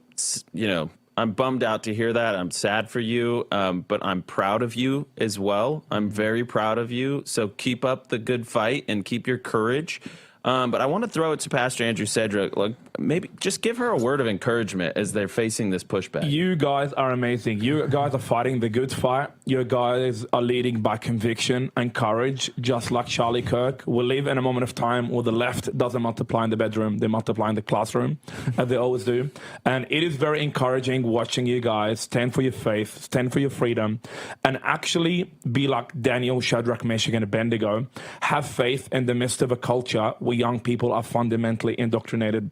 I'm bummed out to hear that. I'm sad for you, but I'm proud of you as well. I'm very proud of you. So keep up the good fight and keep your courage. But I want to throw it to Pastor Andrew Cedric. Like, maybe just give her a word of encouragement as they're facing this pushback. You guys are amazing. You guys are fighting the good fight. You guys are leading by conviction and courage, just like Charlie Kirk. We live in a moment of time where the left doesn't multiply in the bedroom. They multiply in the classroom, as they always do. And it is very encouraging watching you guys stand for your faith, stand for your freedom, and actually be like Daniel, Shadrach, Meshach, and Abednego. Have faith in the midst of a culture where young people are fundamentally indoctrinated.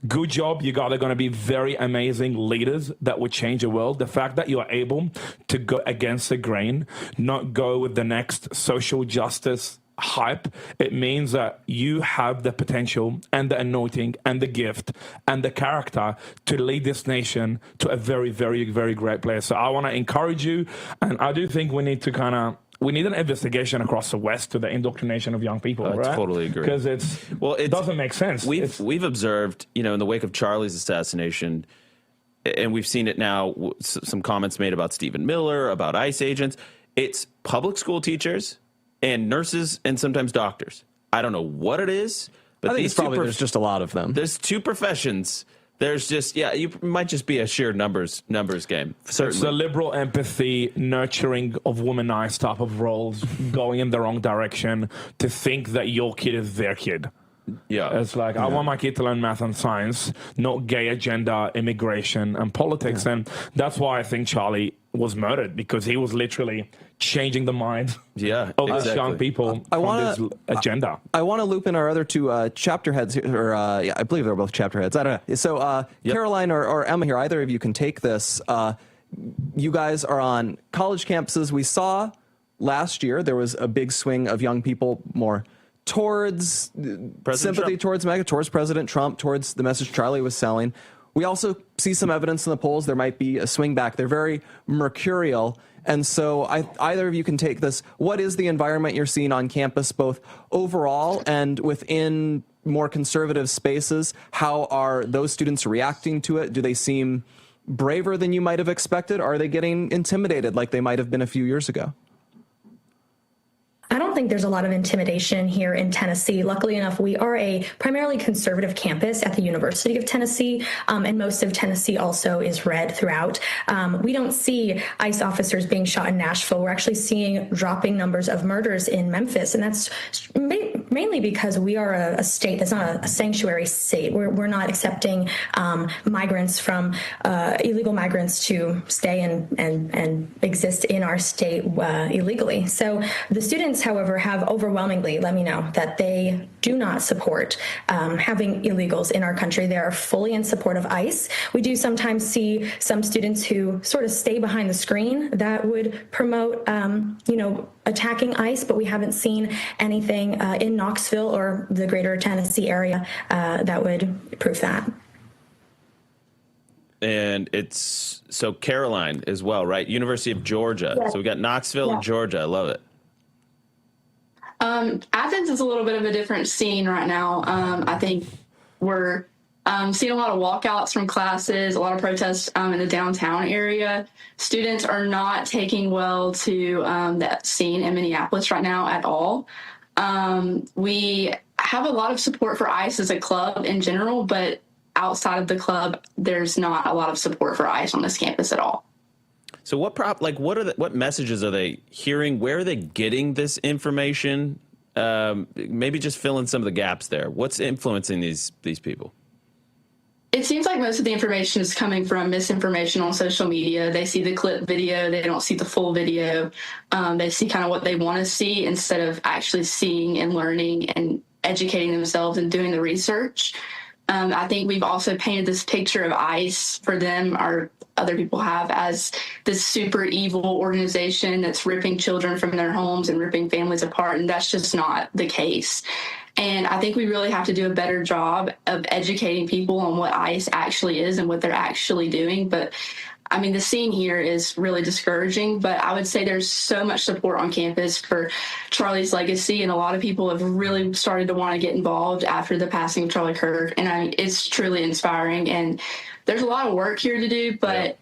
Good job. You guys are going to be very amazing leaders that will change the world. The fact that you are able to go against the grain, not go with the next social justice hype, it means that you have the potential and the anointing and the gift and the character to lead this nation to a very, very, very great place. So I want to encourage you, and I do think we need to we need an investigation across the West to the indoctrination of young people. I totally agree. Because it doesn't make sense. We've observed, in the wake of Charlie's assassination, and we've seen it now, some comments made about Stephen Miller, about ICE agents. It's public school teachers and nurses and sometimes doctors. I don't know what it is, but I think there's just a lot of them. There's two professions. There's just, you might just be a sheer numbers game. Certainly. It's a liberal empathy, nurturing of womanized type of roles, going in the wrong direction to think that your kid is their kid. Yeah. It's like, I want my kid to learn math and science, not gay agenda, immigration, and politics. Yeah. And that's why I think Charlie was murdered, because he was literally changing the mind of these young people from this agenda. I want to loop in our other two chapter heads here, I believe they're both chapter heads. I don't know. So Caroline or Emma here, either of you can take this. You guys are on college campuses. We saw last year there was a big swing of young people more towards sympathy Trump, towards MAGA, towards President Trump, towards the message Charlie was selling. we also see some evidence in the polls there might be a swing back. They're very mercurial. And so either of you can take this. What is the environment you're seeing on campus, both overall and within more conservative spaces? How are those students reacting to it? Do they seem braver than you might have expected? Or are they getting intimidated like they might have been a few years ago? I don't think there's a lot of intimidation here in Tennessee. Luckily enough, we are a primarily conservative campus at the University of Tennessee, and most of Tennessee also is red throughout. We don't see ICE officers being shot in Nashville. We're actually seeing dropping numbers of murders in Memphis, and that's mainly because we are a state that's not a sanctuary state. We're not accepting migrants from illegal migrants to stay and exist in our state illegally. So the students, however, have overwhelmingly let me know that they do not support having illegals in our country. They are fully in support of ICE. We do sometimes see some students who sort of stay behind the screen that would promote, attacking ICE, but we haven't seen anything in Knoxville or the greater Tennessee area that would prove that. And it's so Caroline as well, right? University of Georgia. Yeah. So we got Knoxville and Georgia. I love it. Athens is a little bit of a different scene right now. I think we're seeing a lot of walkouts from classes, a lot of protests in the downtown area. Students are not taking well to that scene in Minneapolis right now at all. We have a lot of support for ICE as a club in general, but outside of the club, there's not a lot of support for ICE on this campus at all. So what messages are they hearing? Where are they getting this information? Maybe just fill in some of the gaps there. What's influencing these people? It seems like most of the information is coming from misinformation on social media. They see the clip video. They don't see the full video. They see kind of what they want to see instead of actually seeing and learning and educating themselves and doing the research. I think we've also painted this picture of ICE for them, or other people have, as this super evil organization that's ripping children from their homes and ripping families apart. And that's just not the case. And I think we really have to do a better job of educating people on what ICE actually is and what they're actually doing. But I mean, the scene here is really discouraging, but I would say there's so much support on campus for Charlie's legacy, and a lot of people have really started to want to get involved after the passing of Charlie Kirk, and it's truly inspiring, and there's a lot of work here to do, but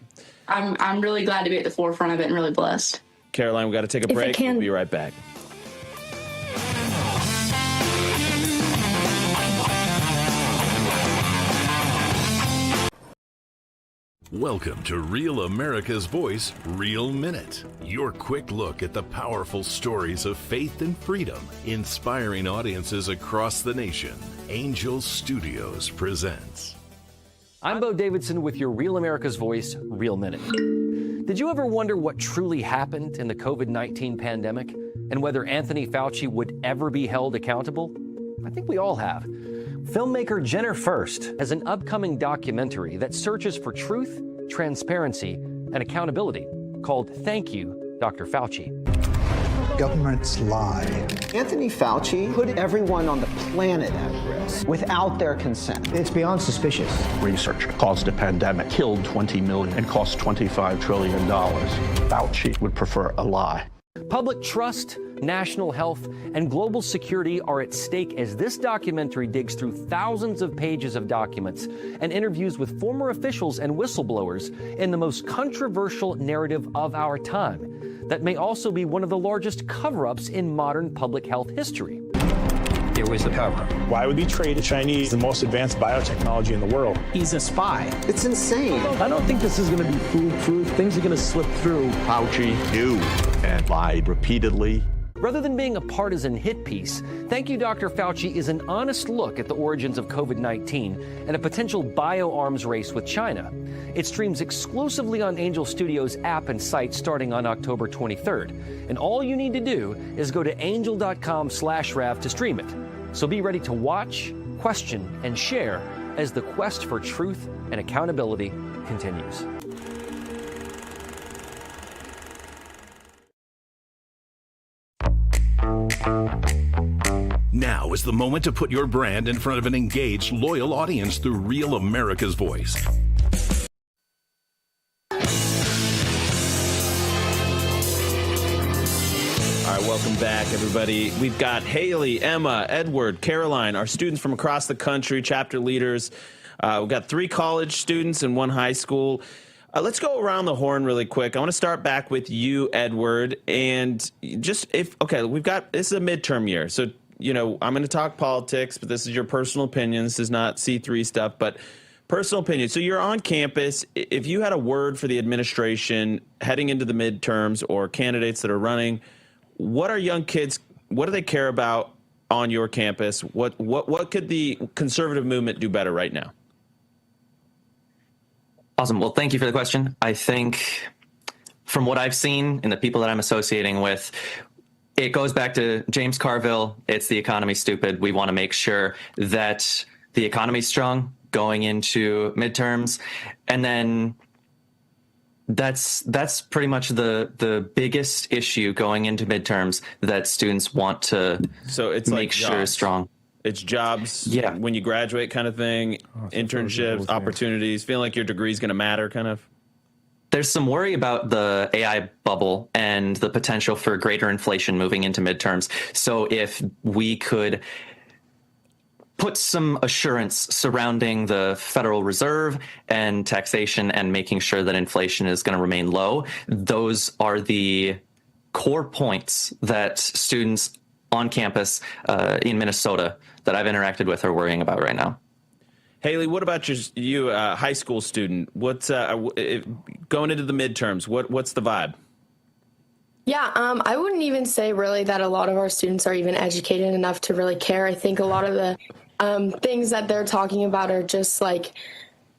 I'm really glad to be at the forefront of it and really blessed. Caroline, we got to take a break. We'll be right back. Welcome to Real America's Voice, Real Minute. Your quick look at the powerful stories of faith and freedom, inspiring audiences across the nation. Angel Studios presents. I'm Bo Davidson with your Real America's Voice, Real Minute. Did you ever wonder what truly happened in the COVID-19 pandemic and whether Anthony Fauci would ever be held accountable? I think we all have. Filmmaker Jenner First has an upcoming documentary that searches for truth, transparency, and accountability called Thank You, Dr. Fauci. Governments lie. Anthony Fauci put everyone on the planet at risk without their consent. It's beyond suspicious. Research caused a pandemic, killed 20 million, and cost $25 trillion. Fauci would prefer a lie. Public trust, national health, and global security are at stake as this documentary digs through thousands of pages of documents and interviews with former officials and whistleblowers in the most controversial narrative of our time that may also be one of the largest cover-ups in modern public health history. There was a cover-up. Why would he trade the Chinese the most advanced biotechnology in the world? He's a spy. It's insane. I don't think this is going to be foolproof. Things are going to slip through. Fauci knew and lied repeatedly. Rather than being a partisan hit piece, Thank You, Dr. Fauci is an honest look at the origins of COVID-19 and a potential bioarms race with China. It streams exclusively on Angel Studios app and site starting on October 23rd. And all you need to do is go to angel.com/Rav to stream it. So be ready to watch, question, and share as the quest for truth and accountability continues. Now is the moment to put your brand in front of an engaged, loyal audience through Real America's Voice. All right, welcome back, everybody. We've got Haley, Emma, Edward, Caroline, our students from across the country, chapter leaders. We've got 3 college students and 1 high school. Let's go around the horn really quick. I want to start back with you, Edward. And this is a midterm year. So, I'm going to talk politics, but this is your personal opinion. This is not C3 stuff, but personal opinion. So you're on campus. If you had a word for the administration heading into the midterms or candidates that are running, what are young kids, what do they care about on your campus? What could the conservative movement do better right now? Awesome. Well, thank you for the question. I think from what I've seen and the people that I'm associating with, it goes back to James Carville. It's the economy, stupid. We want to make sure that the economy's strong going into midterms. And then that's pretty much the biggest issue going into midterms that students want to make sure is strong. It's jobs when you graduate kind of thing, internships, opportunities, feeling like your degree is going to matter kind of. There's some worry about the AI bubble and the potential for greater inflation moving into midterms. So if we could put some assurance surrounding the Federal Reserve and taxation and making sure that inflation is going to remain low, those are the core points that students on campus in Minnesota that I've interacted with are worrying about right now. Haley, what about you, high school student? What's going into the midterms? What's the vibe? Yeah, I wouldn't even say really that a lot of our students are even educated enough to really care. I think a lot of the things that they're talking about are just like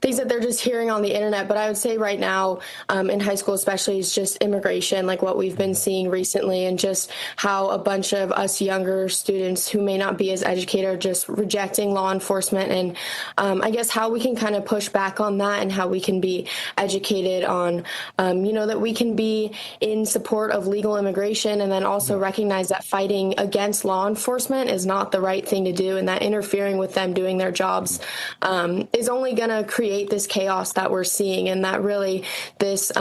things that they're just hearing on the internet. But I would say right now, in high school especially, is just immigration, like what we've been seeing recently, and just how a bunch of us younger students who may not be as educated are just rejecting law enforcement. And I guess how we can kind of push back on that and how we can be educated on, that we can be in support of legal immigration, and then also recognize that fighting against law enforcement is not the right thing to do, and that interfering with them doing their jobs is only going to create this chaos that we're seeing, and that really these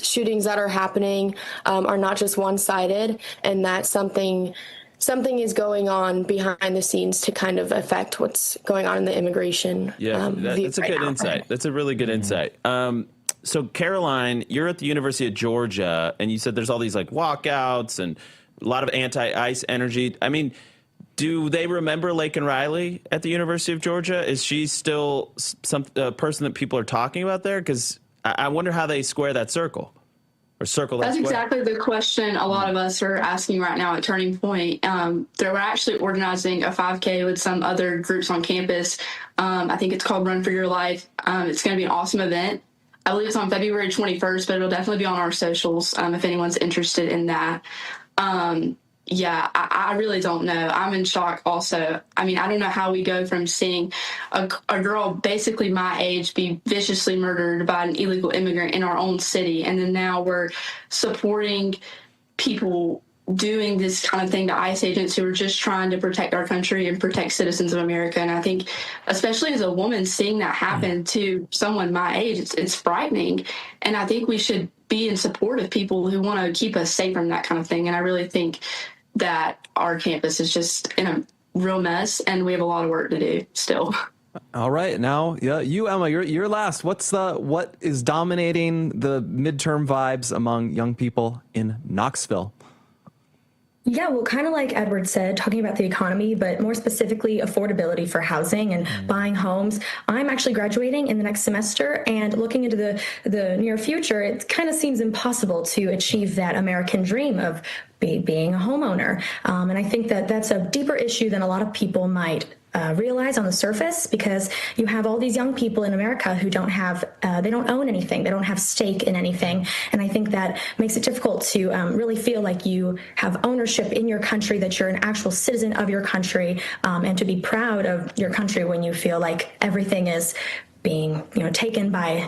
shootings that are happening are not just one-sided, and that something is going on behind the scenes to kind of affect what's going on in the immigration. That's a good insight. That's a really good insight. So Caroline, you're at the University of Georgia, and you said there's all these like walkouts and a lot of anti-ICE energy. I mean, do they remember Laken Riley at the University of Georgia? Is she still some person that people are talking about there? Because I wonder how they square that circle or circle that That's square. exactly the question a lot of us are asking right now at Turning Point. They were actually organizing a 5K with some other groups on campus. I think it's called Run for Your Life. It's going to be an awesome event. I believe it's on February 21st, but it'll definitely be on our socials if anyone's interested in that. I really don't know. I'm in shock also. I mean, I don't know how we go from seeing a girl basically my age be viciously murdered by an illegal immigrant in our own city, and then now we're supporting people doing this kind of thing to ICE agents who are just trying to protect our country and protect citizens of America. And I think, especially as a woman, seeing that happen to someone my age, it's frightening. And I think we should be in support of people who want to keep us safe from that kind of thing. And I really think that our campus is just in a real mess, and we have a lot of work to do still. All right, now, you, Emma, you're last. What is dominating the midterm vibes among young people in Knoxville? Yeah, well, kind of like Edward said, talking about the economy, but more specifically affordability for housing and buying homes. I'm actually graduating in the next semester, and looking into the near future, it kind of seems impossible to achieve that American dream of being a homeowner. And I think that that's a deeper issue than a lot of people might realize on the surface, because you have all these young people in America who don't have, they don't own anything, they don't have stake in anything. And I think that makes it difficult to really feel like you have ownership in your country, that you're an actual citizen of your country, and to be proud of your country when you feel like everything is being, taken by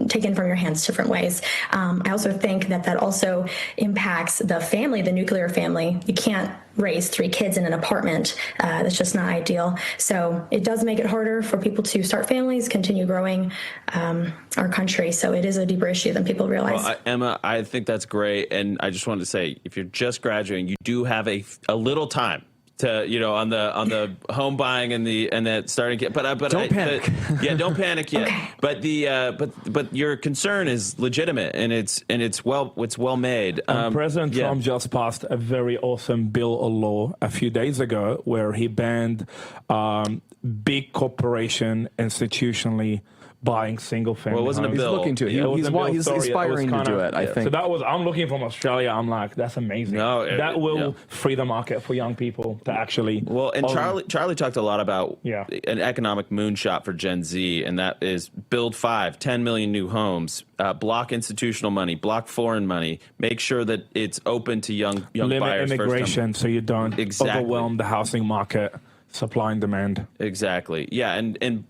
taken from your hands different ways. I also think that also impacts the family, the nuclear family. You can't raise 3 kids in an apartment. That's just not ideal. So it does make it harder for people to start families, continue growing our country. So it is a deeper issue than people realize. Well, Emma, I think that's great. And I just wanted to say, if you're just graduating, you do have a little time to, on the home buying and that starting kit. But don't panic. Don't panic yet. Okay. But your concern is legitimate, and it's well made. President Trump just passed a very awesome bill or law a few days ago where he banned big corporation institutionally buying single-family Well, it wasn't a homes. bill. He's looking to it. He's aspiring to do it, I think. So I'm looking from Australia. I'm like, that's amazing. That will free the market for young people to actually. Well, and Charlie talked a lot about an economic moonshot for Gen Z, and that is build 10 million new homes, block institutional money, block foreign money, make sure that it's open to young limit buyers. Immigration so you don't overwhelm the housing market, supply and demand. Exactly. Yeah, and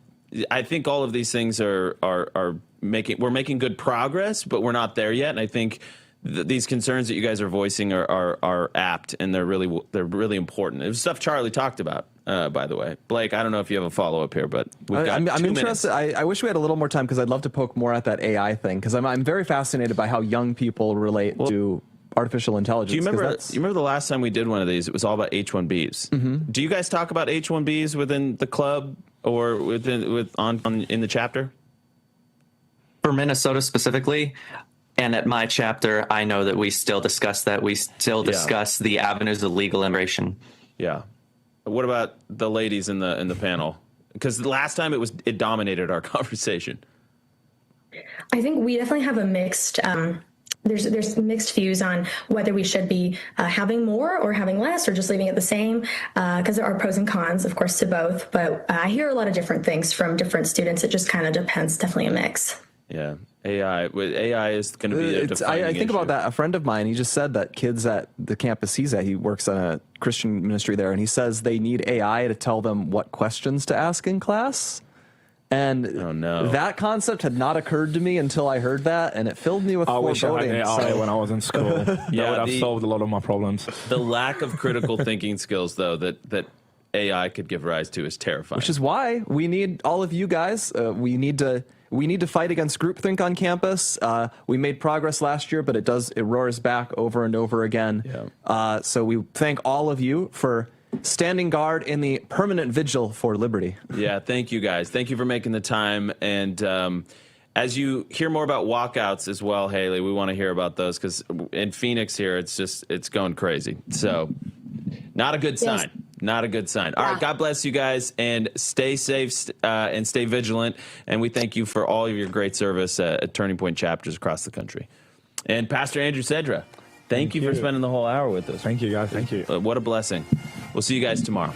I think all of these things we're making good progress, but we're not there yet. And I think these concerns that you guys are voicing are apt, and they're really important. It was stuff Charlie talked about, by the way. Blake, I don't know if you have a follow up here, but we've got I'm interested. I wish we had a little more time because I'd love to poke more at that AI thing because I'm very fascinated by how young people relate to artificial intelligence. Do you remember the last time we did one of these? It was all about H-1Bs. Mm-hmm. Do you guys talk about H-1Bs within the club or in the chapter? For Minnesota specifically, and at my chapter, I know that we still discuss that. We still discuss the avenues of legal immigration. Yeah. What about the ladies in the panel? Because the last time it dominated our conversation. I think we definitely have a mixed. There's mixed views on whether we should be having more or having less or just leaving it the same because there are pros and cons, of course, to both. But I hear a lot of different things from different students. It just kind of depends. Definitely a mix. Yeah. AI is going to be a defining I think issue. about that. A friend of mine, he just said that kids at the campus he's at, he works on a Christian ministry there, and he says they need AI to tell them what questions to ask in class. And that concept had not occurred to me until I heard that, and it filled me with foreboding. I wish I had AI when I was in school. That would have solved a lot of my problems. The lack of critical thinking skills, though, that AI could give rise to is terrifying. Which is why we need all of you guys. We need to fight against groupthink on campus. We made progress last year, but it roars back over and over again. Yeah. So we thank all of you for standing guard in the permanent vigil for liberty. Yeah, thank you guys. Thank you for making the time. And as you hear more about walkouts as well, Haley, we want to hear about those because in Phoenix here, it's going crazy. So not a good sign. Yes. Not a good sign. All right, God bless you guys, and stay safe and stay vigilant. And we thank you for all of your great service at Turning Point chapters across the country. And Pastor Andrew Cedra, thank you for spending the whole hour with us. Thank you, guys. Thank you. What a blessing. We'll see you guys tomorrow.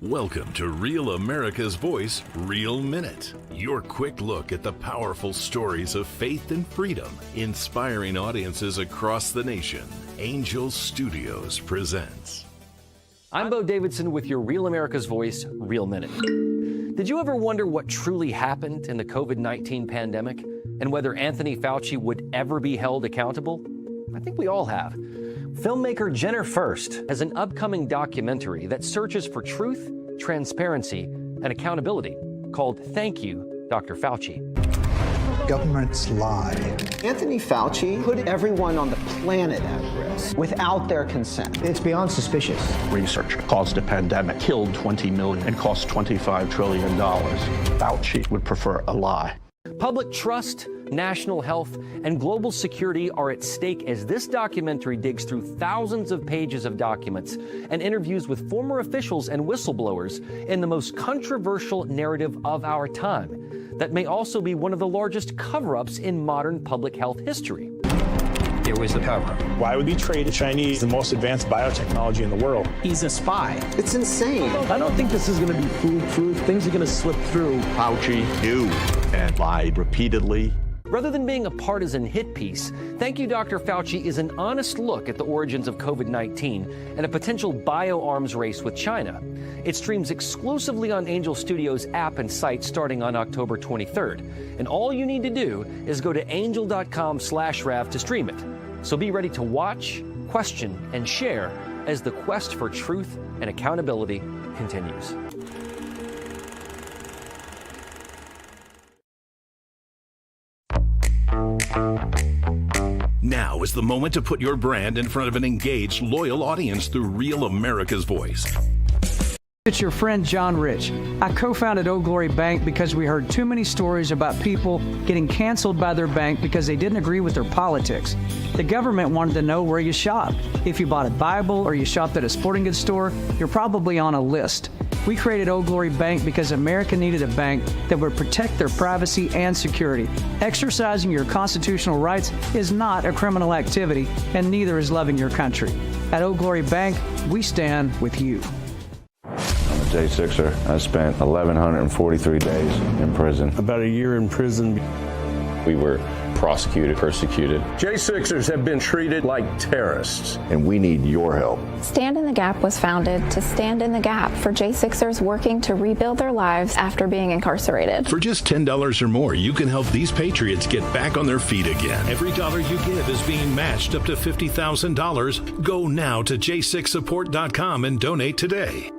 Welcome to Real America's Voice, Real Minute. Your quick look at the powerful stories of faith and freedom, inspiring audiences across the nation. Angel Studios presents. I'm Bo Davidson with your Real America's Voice, Real Minute. Did you ever wonder what truly happened in the COVID-19 pandemic and whether Anthony Fauci would ever be held accountable? I think we all have. Filmmaker Jenner First has an upcoming documentary that searches for truth, transparency, and accountability called Thank You, Dr. Fauci. Governments lie. Anthony Fauci put everyone on the planet at risk without their consent. It's beyond suspicious. Research caused a pandemic, killed 20 million, and cost $25 trillion. Fauci would prefer a lie. Public trust, national health, and global security are at stake as this documentary digs through thousands of pages of documents and interviews with former officials and whistleblowers in the most controversial narrative of our time that may also be one of the largest cover-ups in modern public health history. There was a cover-up. Why would we trade the Chinese the most advanced biotechnology in the world? He's a spy. It's insane. I don't think this is going to be foolproof. Things are going to slip through. Fauci knew and lied repeatedly. Rather than being a partisan hit piece, Thank You, Dr. Fauci is an honest look at the origins of COVID-19 and a potential bioarms race with China. It streams exclusively on Angel Studios app and site starting on October 23rd. And all you need to do is go to angel.com/Rav to stream it. So be ready to watch, question, and share as the quest for truth and accountability continues. Now is the moment to put your brand in front of an engaged, loyal audience through Real America's Voice. It's your friend John Rich. I co-founded Old Glory Bank because we heard too many stories about people getting canceled by their bank because they didn't agree with their politics. The government wanted to know where you shopped. If you bought a Bible or you shopped at a sporting goods store, you're probably on a list. We created Old Glory Bank because America needed a bank that would protect their privacy and security. Exercising your constitutional rights is not a criminal activity, and neither is loving your country. At Old Glory Bank, we stand with you. I'm a J6er. I spent 1,143 days in prison. About a year in prison. We were prosecuted, persecuted. J6ers have been treated like terrorists. And we need your help. Stand in the Gap was founded to stand in the gap for J6ers working to rebuild their lives after being incarcerated. For just $10 or more, you can help these patriots get back on their feet again. Every dollar you give is being matched up to $50,000. Go now to j6support.com and donate today.